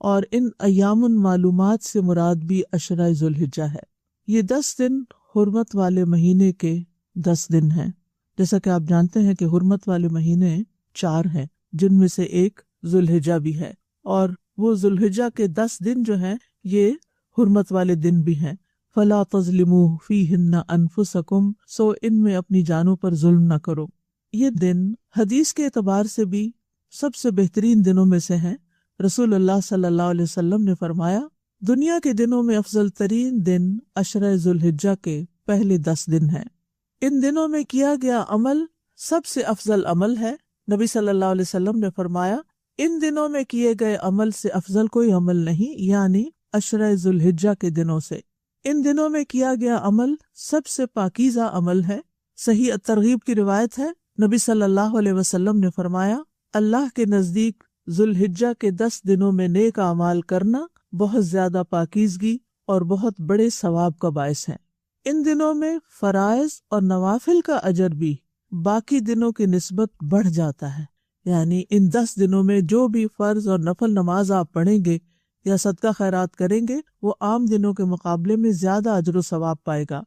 اور ان ایام معلومات سے مراد بھی عشرہ ذوالحجہ ہے۔ یہ 10 دن حرمت والے مہینے کے 10 دن ہیں۔ جیسا کہ آپ جانتے ہیں کہ حرمت والے مہینے 4 ہیں، جن میں سے ایک ذوالحجہ بھی ہے، اور وہ ذوالحجہ کے 10 دن جو ہیں یہ حرمت والے دن بھی ہیں۔ فَلَا تَظْلِمُوا فِيهِنَّ أَنفُسَكُمْ، سو ان میں اپنی جانوں پر ظلم نہ کرو۔ یہ دن حدیث کے اعتبار سے بھی سب سے بہترین دنوں میں سے ہیں۔ رسول اللہ صلی اللہ علیہ وسلم نے فرمایا، دنیا کے دنوں میں افضل ترین دن عشرہ ذوالحجہ کے پہلے 10 دن ہیں۔ ان دنوں میں کیا گیا عمل سب سے افضل عمل ہے۔ نبی صلی اللہ علیہ وسلم نے فرمایا، ان دنوں میں کیے گئے عمل سے افضل کوئی عمل نہیں، یعنی عشرہ ذوالحجہ کے دنوں سے۔ ان دنوں میں کیا گیا عمل سب سے پاکیزہ عمل ہے۔ صحیح الترغیب کی روایت ہے، نبی صلی اللہ علیہ وسلم نے فرمایا، اللہ کے نزدیک ذوالحجہ کے 10 دنوں میں نیک اعمال کرنا بہت زیادہ پاکیزگی اور بہت بڑے ثواب کا باعث ہے۔ ان دنوں میں فرائض اور نوافل کا اجر بھی باقی دنوں کی نسبت بڑھ جاتا ہے، یعنی ان 10 دنوں میں جو بھی فرض اور نفل نماز آپ پڑھیں گے یا صدقہ خیرات کریں گے وہ عام دنوں کے مقابلے میں زیادہ اجر و ثواب پائے گا۔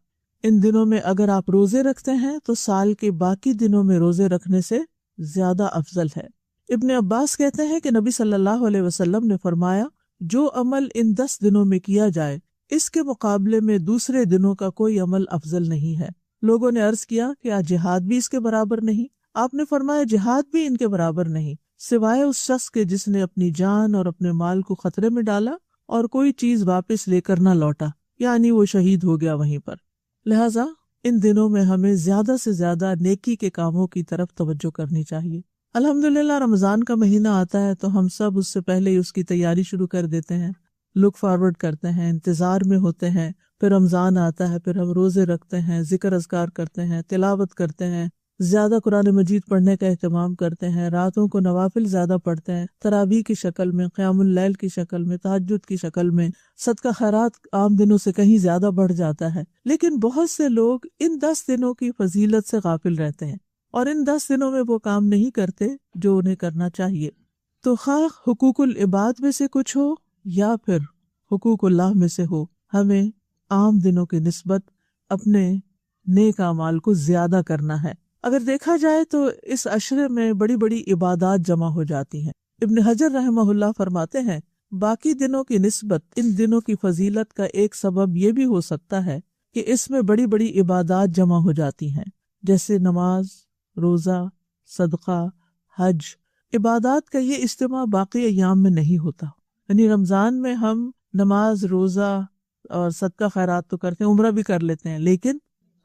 ان دنوں میں اگر آپ روزے رکھتے ہیں تو سال کے باقی دنوں میں روزے رکھنے سے زیادہ افضل ہے۔ ابن عباس کہتے ہیں کہ نبی صلی اللہ علیہ وسلم نے فرمایا، جو عمل ان 10 دنوں میں کیا جائے اس کے مقابلے میں دوسرے دنوں کا کوئی عمل افضل نہیں ہے۔ لوگوں نے عرض کیا کہ جہاد بھی اس کے برابر نہیں؟ آپ نے فرمایا، جہاد بھی ان کے برابر نہیں، سوائے اس شخص کے جس نے اپنی جان اور اپنے مال کو خطرے میں ڈالا اور کوئی چیز واپس لے کر نہ لوٹا، یعنی وہ شہید ہو گیا وہیں پر۔ لہٰذا ان دنوں میں ہمیں زیادہ سے زیادہ نیکی کے کاموں کی طرف توجہ کرنی چاہیے۔ الحمدللہ رمضان کا مہینہ آتا ہے تو ہم سب اس سے پہلے ہی اس کی تیاری شروع کر دیتے ہیں، لک فارورڈ کرتے ہیں، انتظار میں ہوتے ہیں۔ پھر رمضان آتا ہے، پھر ہم روزے رکھتے ہیں، ذکر اذکار کرتے ہیں، تلاوت کرتے ہیں، زیادہ قرآن مجید پڑھنے کا اہتمام کرتے ہیں، راتوں کو نوافل زیادہ پڑھتے ہیں، تراویح کی شکل میں، قیام اللیل کی شکل میں، تہجد کی شکل میں، صدقہ خیرات عام دنوں سے کہیں زیادہ بڑھ جاتا ہے۔ لیکن بہت سے لوگ ان 10 دنوں کی فضیلت سے غافل رہتے ہیں اور ان 10 دنوں میں وہ کام نہیں کرتے جو انہیں کرنا چاہیے۔ تو خواہ حقوق العباد میں سے کچھ ہو یا پھر حقوق اللہ میں سے ہو، ہمیں عام دنوں کی نسبت اپنے نیک اعمال کو زیادہ کرنا ہے۔ اگر دیکھا جائے تو اس عشرے میں بڑی بڑی عبادات جمع ہو جاتی ہیں۔ ابن حجر رحمہ اللہ فرماتے ہیں، باقی دنوں کی نسبت ان دنوں کی فضیلت کا ایک سبب یہ بھی ہو سکتا ہے کہ اس میں بڑی بڑی عبادات جمع ہو جاتی ہیں، جیسے نماز، روزہ، صدقہ، حج۔ عبادات کا یہ اجتماع باقی ایام میں نہیں ہوتا، یعنی رمضان میں ہم نماز، روزہ اور صدقہ خیرات تو کرتے ہیں، عمرہ بھی کر لیتے ہیں، لیکن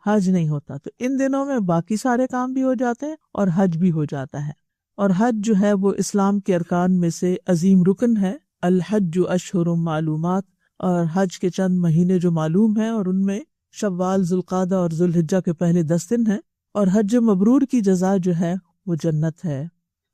حج نہیں ہوتا۔ تو ان دنوں میں باقی سارے کام بھی ہو جاتے ہیں اور حج بھی ہو جاتا ہے۔ اور حج جو ہے وہ اسلام کے ارکان میں سے عظیم رکن ہے۔ الحج اشہر معلومات، اور حج کے چند مہینے جو معلوم ہیں اور ان میں شوال، ذوالقعدہ اور ذوالحجہ کے پہلے 10 دن ہیں، اور حج مبرور کی جزا جو ہے وہ جنت ہے۔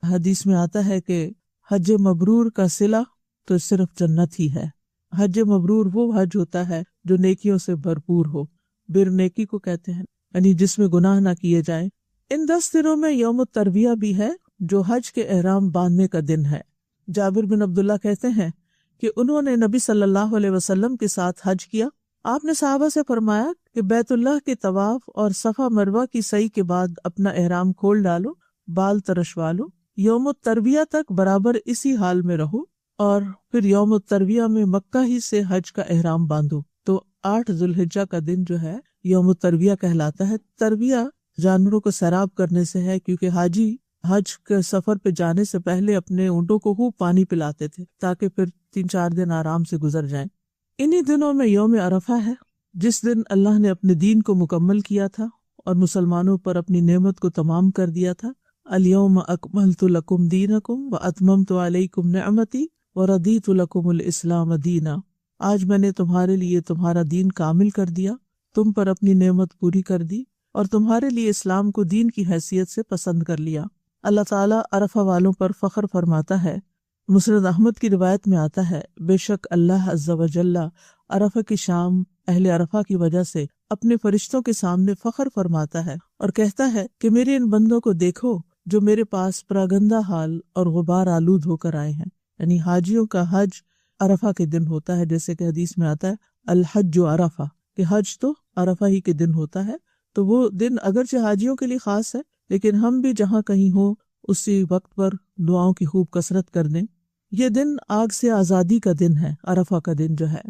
حدیث میں آتا ہے کہ حج مبرور کا صلہ تو صرف جنت ہی ہے۔ حج مبرور وہ حج ہوتا ہے جو نیکیوں سے بھرپور ہو، بر نیکی کو کہتے ہیں، یعنی جس میں گناہ نہ کیے جائیں۔ ان 10 دنوں میں یوم الترویہ بھی ہے جو حج کے احرام باندھنے کا دن ہے۔ جابر بن عبداللہ کہتے ہیں کہ انہوں نے نبی صلی اللہ علیہ وسلم کے ساتھ حج کیا۔ آپ نے صحابہ سے فرمایا کہ بیت اللہ کے طواف اور صفا مروہ کی سعی کے بعد اپنا احرام کھول ڈالو، بال ترشوا لو، یوم الترویہ تک برابر اسی حال میں رہو، اور پھر یوم الترویہ میں مکہ ہی سے حج کا احرام باندھو۔ تو 8 ذوالحجہ کا دن جو ہے یوم الترویہ کہلاتا ہے۔ ترویہ جانوروں کو سیراب کرنے سے ہے، کیونکہ حاجی حج کے سفر پہ جانے سے پہلے اپنے اونٹوں کو خوب پانی پلاتے تھے تاکہ پھر 3-4 دن آرام سے گزر جائیں۔ انہی دنوں میں یوم عرفہ ہے، جس دن اللہ نے اپنے دین کو مکمل کیا تھا اور مسلمانوں پر اپنی نعمت کو تمام کر دیا تھا۔ الیوم اکملت لکم دینکم واتممت علیکم نعمتی ورضیت لکم الاسلام دینا۔ آج میں نے تمہارے لیے تمہارا دین کامل کر دیا، تم پر اپنی نعمت پوری کر دی اور تمہارے لیے اسلام کو دین کی حیثیت سے پسند کر لیا۔ اللہ تعالیٰ عرفہ والوں پر فخر فرماتا ہے۔ مسند احمد کی روایت میں آتا ہے، بے شک اللہ عز و جل عرفہ کی شام اہل عرفہ کی وجہ سے اپنے فرشتوں کے سامنے فخر فرماتا ہے اور کہتا ہے کہ میرے ان بندوں کو دیکھو جو میرے پاس پراگندہ حال اور غبار آلود ہو کر آئے ہیں۔ یعنی حاجیوں کا حج عرفہ کے دن ہوتا ہے، جیسے کہ حدیث میں آتا ہے الحج عرفہ، کہ حج تو عرفہ ہی کے دن ہوتا ہے۔ تو وہ دن اگرچہ حاجیوں کے لیے خاص ہے، لیکن ہم بھی جہاں کہیں ہوں اسی وقت پر دعاؤں کی خوب کثرت کر دیں۔ یہ دن آگ سے آزادی کا دن ہے، عرفہ کا دن جو ہے،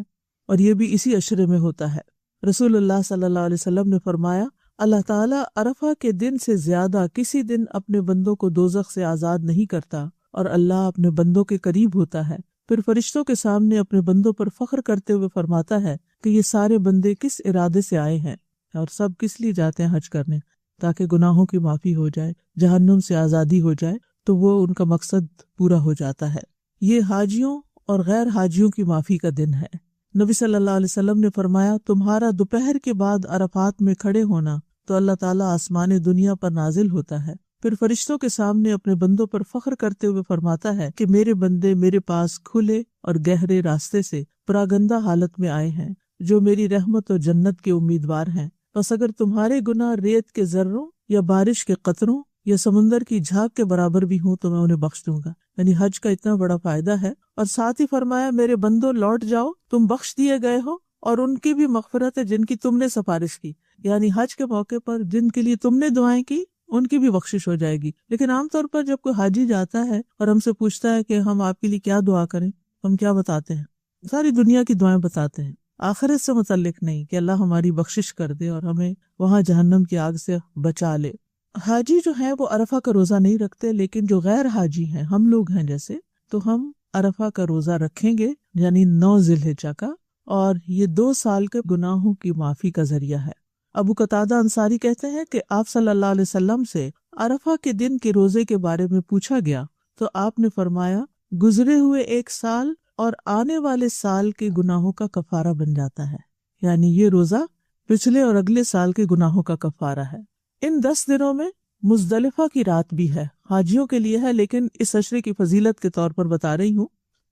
اور یہ بھی اسی عشرے میں ہوتا ہے۔ رسول اللہ صلی اللہ علیہ وسلم نے فرمایا، اللہ تعالیٰ عرفہ کے دن سے زیادہ کسی دن اپنے بندوں کو دوزخ سے آزاد نہیں کرتا، اور اللہ اپنے بندوں کے قریب ہوتا ہے۔ پھر فرشتوں کے سامنے اپنے بندوں پر فخر کرتے ہوئے فرماتا ہے کہ یہ سارے بندے کس ارادے سے آئے ہیں، اور سب کس لیے جاتے ہیں حج کرنے، تاکہ گناہوں کی معافی ہو جائے، جہنم سے آزادی ہو جائے، تو وہ ان کا مقصد پورا ہو جاتا ہے۔ یہ حاجیوں اور غیر حاجیوں کی معافی کا دن ہے۔ نبی صلی اللہ علیہ وسلم نے فرمایا، تمہارا دوپہر کے بعد عرفات میں کھڑے ہونا تو اللہ تعالیٰ آسمان دنیا پر نازل ہوتا ہے، پھر فرشتوں کے سامنے اپنے بندوں پر فخر کرتے ہوئے فرماتا ہے کہ میرے بندے میرے پاس کھلے اور گہرے راستے سے پراگندہ حالت میں آئے ہیں، جو میری رحمت اور جنت کے امیدوار ہیں۔ بس اگر تمہارے گناہ ریت کے ذروں یا بارش کے قطروں یا سمندر کی جھاگ کے برابر بھی ہوں تو میں انہیں بخش دوں گا۔ یعنی حج کا اتنا بڑا فائدہ ہے، اور ساتھ ہی فرمایا، میرے بندوں لوٹ جاؤ، تم بخش دیے گئے ہو، اور ان کی بھی مغفرت ہے جن کی تم نے سفارش کی۔ یعنی حج کے موقع پر جن کے لیے تم نے دعائیں کی ان کی بھی بخشش ہو جائے گی۔ لیکن عام طور پر جب کوئی حاجی جاتا ہے اور ہم سے پوچھتا ہے کہ ہم آپ کے لیے کیا دعا کریں، ہم کیا بتاتے ہیں؟ ساری دنیا کی دعائیں بتاتے ہیں، آخرت سے متعلق نہیں، کہ اللہ ہماری بخشش کر دے اور ہمیں وہاں جہنم کی آگ سے بچا لے۔ حاجی جو ہیں وہ عرفہ کا روزہ نہیں رکھتے، لیکن جو غیر حاجی ہیں، ہم لوگ ہیں جیسے، تو ہم عرفہ کا روزہ رکھیں گے، یعنی 9 ذی الحجہ کا، اور یہ 2 سال کے گناہوں کی معافی کا ذریعہ ہے۔ ابو قتادہ انصاری کہتے ہیں کہ آپ صلی اللہ علیہ وسلم سے عرفہ کے دن کے روزے کے بارے میں پوچھا گیا تو آپ نے فرمایا، گزرے ہوئے 1 سال اور آنے والے سال کے گناہوں کا کفارہ بن جاتا ہے۔ یعنی یہ روزہ پچھلے اور اگلے سال کے گناہوں کا کفارہ ہے۔ ان 10 دنوں میں مزدلفہ کی رات بھی ہے، حاجیوں کے لیے ہے، لیکن اس عشرے کی فضیلت کے طور پر بتا رہی ہوں۔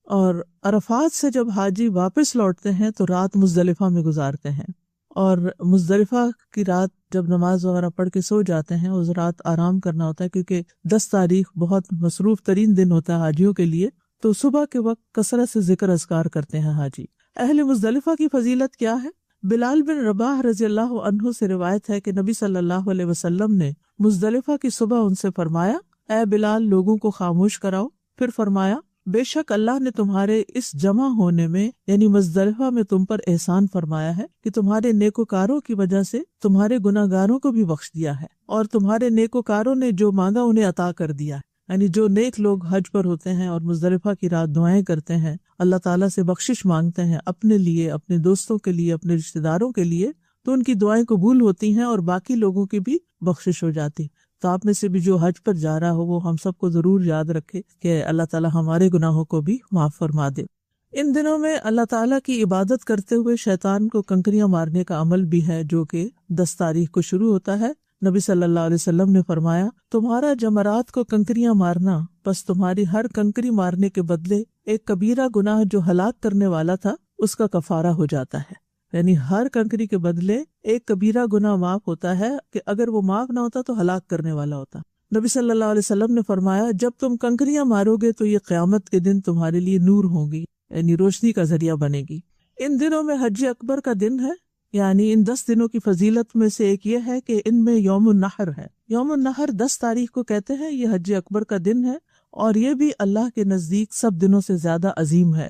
اور عرفات سے جب حاجی واپس لوٹتے ہیں تو رات مزدلفہ میں گزارتے ہیں، اور مزدلفہ کی رات جب نماز وغیرہ پڑھ کے سو جاتے ہیں، اس رات آرام کرنا ہوتا ہے، کیونکہ 10 تاریخ بہت مصروف ترین دن ہوتا ہے حاجیوں کے لیے، تو صبح کے وقت کثرت سے ذکر اذکار کرتے ہیں حاجی۔ اہل مزدلفہ کی فضیلت کیا ہے؟ بلال بن رباح رضی اللہ عنہ سے روایت ہے کہ نبی صلی اللہ علیہ وسلم نے مزدلفہ کی صبح ان سے فرمایا، اے بلال، لوگوں کو خاموش کراؤ۔ پھر فرمایا، بے شک اللہ نے تمہارے اس جمع ہونے میں، یعنی مزدلفہ میں، تم پر احسان فرمایا ہے کہ تمہارے نیکوکاروں کی وجہ سے تمہارے گناہگاروں کو بھی بخش دیا ہے، اور تمہارے نیکوکاروں نے جو مانگا انہیں عطا کر دیا ہے۔ یعنی جو نیک لوگ حج پر ہوتے ہیں اور مزدلفہ کی رات دعائیں کرتے ہیں، اللہ تعالیٰ سے بخشش مانگتے ہیں اپنے لیے، اپنے دوستوں کے لیے، اپنے رشتہ داروں کے لیے، تو ان کی دعائیں قبول ہوتی ہیں اور باقی لوگوں کی بھی بخشش ہو جاتی۔ تو آپ میں سے بھی جو حج پر جا رہا ہو وہ ہم سب کو ضرور یاد رکھے کہ اللہ تعالیٰ ہمارے گناہوں کو بھی معاف فرما دے۔ ان دنوں میں اللہ تعالیٰ کی عبادت کرتے ہوئے شیطان کو کنکریاں مارنے کا عمل بھی ہے، جو کہ 10 تاریخ کو شروع ہوتا ہے۔ نبی صلی اللہ علیہ وسلم نے فرمایا، تمہارا جمرات کو کنکریاں مارنا، بس تمہاری ہر کنکری مارنے کے بدلے ایک کبیرہ گناہ جو ہلاک کرنے والا تھا اس کا کفارہ ہو جاتا ہے۔ یعنی ہر کنکری کے بدلے ایک کبیرہ گناہ معاف ہوتا ہے، کہ اگر وہ معاف نہ ہوتا تو ہلاک کرنے والا ہوتا۔ نبی صلی اللہ علیہ وسلم نے فرمایا، جب تم کنکریاں مارو گے تو یہ قیامت کے دن تمہارے لیے نور ہوں گی، یعنی روشنی کا ذریعہ بنے گی۔ ان دنوں میں حج اکبر کا دن ہے، یعنی ان 10 دنوں کی فضیلت میں سے ایک یہ ہے کہ ان میں یوم النحر ہے۔ یوم النحر 10 تاریخ کو کہتے ہیں، یہ حج اکبر کا دن ہے، اور یہ بھی اللہ کے نزدیک سب دنوں سے زیادہ عظیم ہے۔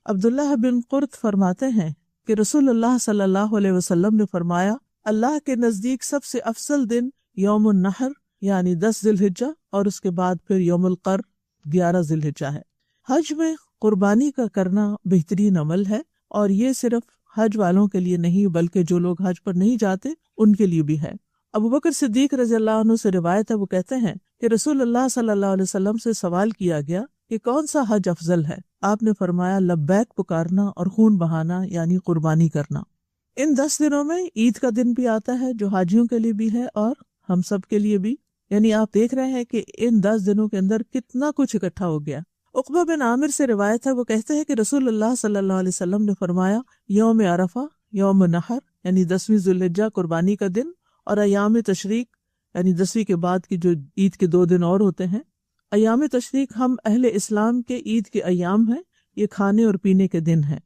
عبداللہ بن قرط فرماتے ہیں کہ رسول اللہ صلی اللہ علیہ وسلم نے فرمایا، اللہ کے نزدیک سب سے افضل دن یوم النحر یعنی 10 ذی الحجہ، اور اس کے بعد پھر یوم القر 11 ذی الحجہ ہے۔ حج میں قربانی کا کرنا بہترین عمل ہے، اور یہ صرف حج والوں کے لیے نہیں بلکہ جو لوگ حج پر نہیں جاتے ان کے لیے بھی ہے۔ ابو بکر صدیق رضی اللہ عنہ سے روایت ہے، وہ کہتے ہیں کہ رسول اللہ صلی اللہ علیہ وسلم سے سوال کیا گیا کہ کون سا حج افضل ہے؟ آپ نے فرمایا، لبیک پکارنا اور خون بہانا یعنی قربانی کرنا۔ ان 10 دنوں میں عید کا دن بھی آتا ہے، جو حاجیوں کے لیے بھی ہے اور ہم سب کے لیے بھی۔ یعنی آپ دیکھ رہے ہیں کہ ان 10 دنوں کے اندر کتنا کچھ اکٹھا ہو گیا۔ عقبہ بن عامر سے روایت ہے، وہ کہتے ہیں کہ رسول اللہ صلی اللہ علیہ وسلم نے فرمایا، یوم عرفہ، یوم نحر یعنی 10ویں ذی الحجہ قربانی کا دن، اور ایام تشریق یعنی 10ویں کے بعد کی جو عید کے 2 دن اور ہوتے ہیں۔ ایام تشریق ہم اہل اسلام کے عید کے ایام ہیں، یہ کھانے اور پینے کے دن ہیں۔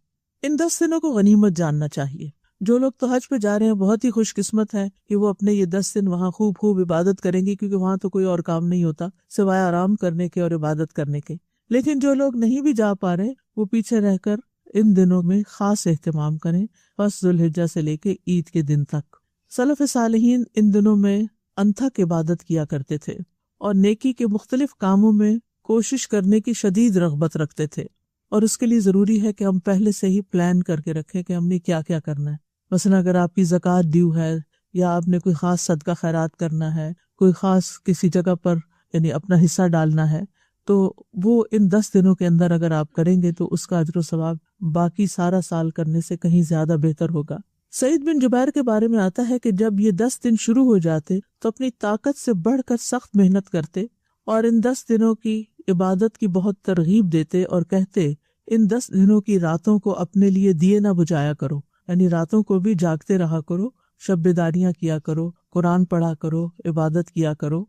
ان 10 دنوں کو غنیمت جاننا چاہیے۔ جو لوگ تو حج پہ جا رہے ہیں بہت ہی خوش قسمت ہے کہ وہ اپنے یہ 10 دن وہاں خوب عبادت کریں گے، کیونکہ وہاں تو کوئی اور کام نہیں ہوتا سوائے آرام کرنے کے اور عبادت کرنے کے۔ لیکن جو لوگ نہیں بھی جا پا رہے وہ پیچھے رہ کر ان دنوں میں خاص اہتمام کریں، فرسٹ ذوالحجہ سے لے کے عید کے دن تک۔ سلف صالحین ان دنوں میں انتھک عبادت کیا کرتے تھے اور نیکی کے مختلف کاموں میں کوشش کرنے کی شدید رغبت رکھتے تھے، اور اس کے لیے ضروری ہے کہ ہم پہلے سے ہی پلان کر کے رکھیں کہ ہم نے کیا کیا کرنا ہے۔ مثلا اگر آپ کی زکوٰۃ ڈیو ہے یا آپ نے کوئی خاص صدقہ خیرات کرنا ہے، کوئی خاص کسی جگہ پر یعنی اپنا حصہ ڈالنا ہے، تو وہ ان 10 دنوں کے اندر اگر آپ کریں گے تو اس کا اجر و ثواب باقی سارا سال کرنے سے کہیں زیادہ بہتر ہوگا۔ سعید بن جبیر کے بارے میں آتا ہے کہ جب یہ 10 دن شروع ہو جاتے تو اپنی طاقت سے بڑھ کر سخت محنت کرتے اور ان 10 دنوں کی عبادت کی بہت ترغیب دیتے اور کہتے ان 10 دنوں کی راتوں کو اپنے لیے دیے نہ بجھایا کرو، یعنی راتوں کو بھی جاگتے رہا کرو، شب بیداریاں کیا کرو، قرآن پڑھا کرو، عبادت کیا کرو۔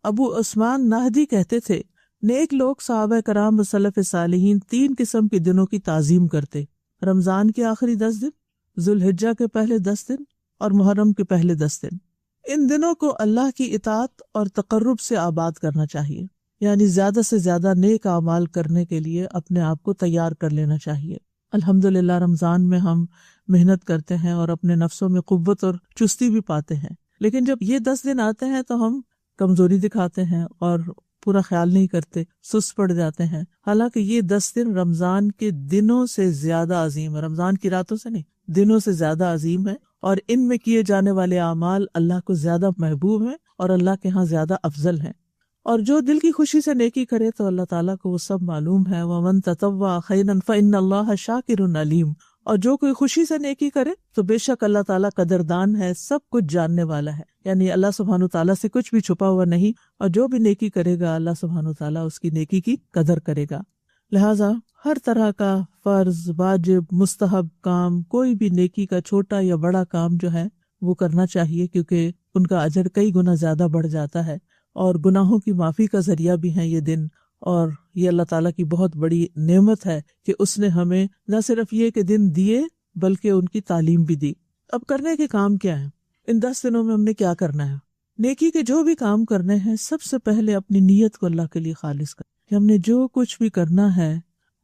ابو عثمان نہدی کہتے تھے نیک لوگ صحابہ کرام و سلف صالحین 3 قسم کے دنوں کی تعظیم کرتے: رمضان کے آخری 10 دن، ذوالحجہ کے پہلے 10 دن اور محرم کے پہلے 10 دن۔ ان دنوں کو اللہ کی اطاعت اور تقرب سے آباد کرنا چاہیے، یعنی زیادہ سے زیادہ نیک اعمال کرنے کے لیے اپنے آپ کو تیار کر لینا چاہیے۔ الحمدللہ رمضان میں ہم محنت کرتے ہیں اور اپنے نفسوں میں قوت اور چستی بھی پاتے ہیں، لیکن جب یہ 10 دن آتے ہیں تو ہم کمزوری دکھاتے ہیں اور پورا خیال نہیں کرتے، سست پڑ جاتے ہیں، حالانکہ یہ 10 دن رمضان کے دنوں سے زیادہ عظیم ہے، رمضان کی راتوں سے نہیں، دنوں سے زیادہ عظیم ہے، اور ان میں کیے جانے والے اعمال اللہ کو زیادہ محبوب ہیں اور اللہ کے ہاں زیادہ افضل ہیں۔ اور جو دل کی خوشی سے نیکی کرے تو اللہ تعالیٰ کو وہ سب معلوم ہے، وَمَن تَطَوَّعَ خَيْرًا فَإِنَّ اللَّهَ شَاكِرٌ عَلِيمٌ، اور جو کوئی خوشی سے نیکی کرے تو بے شک اللہ تعالیٰ قدردان ہے، سب کچھ جاننے والا ہے، یعنی اللہ سبحانہ تعالیٰ سے کچھ بھی چھپا ہوا نہیں، اور جو بھی نیکی کرے گا اللہ سبحانہ تعالیٰ اس کی نیکی کی قدر کرے گا۔ لہٰذا ہر طرح کا فرض، واجب، مستحب کام، کوئی بھی نیکی کا چھوٹا یا بڑا کام جو ہے وہ کرنا چاہیے، کیونکہ ان کا اجر کئی گنا زیادہ بڑھ جاتا ہے، اور گناہوں کی معافی کا ذریعہ بھی ہیں یہ دن، اور یہ اللہ تعالیٰ کی بہت بڑی نعمت ہے کہ اس نے ہمیں نہ صرف یہ کہ دن دیے بلکہ ان کی تعلیم بھی دی۔ اب کرنے کے کام کیا ہیں؟ ان 10 دنوں میں ہم نے کیا کرنا ہے؟ نیکی کے جو بھی کام کرنے ہیں سب سے پہلے اپنی نیت کو اللہ کے لیے خالص کریں کہ ہم نے جو کچھ بھی کرنا ہے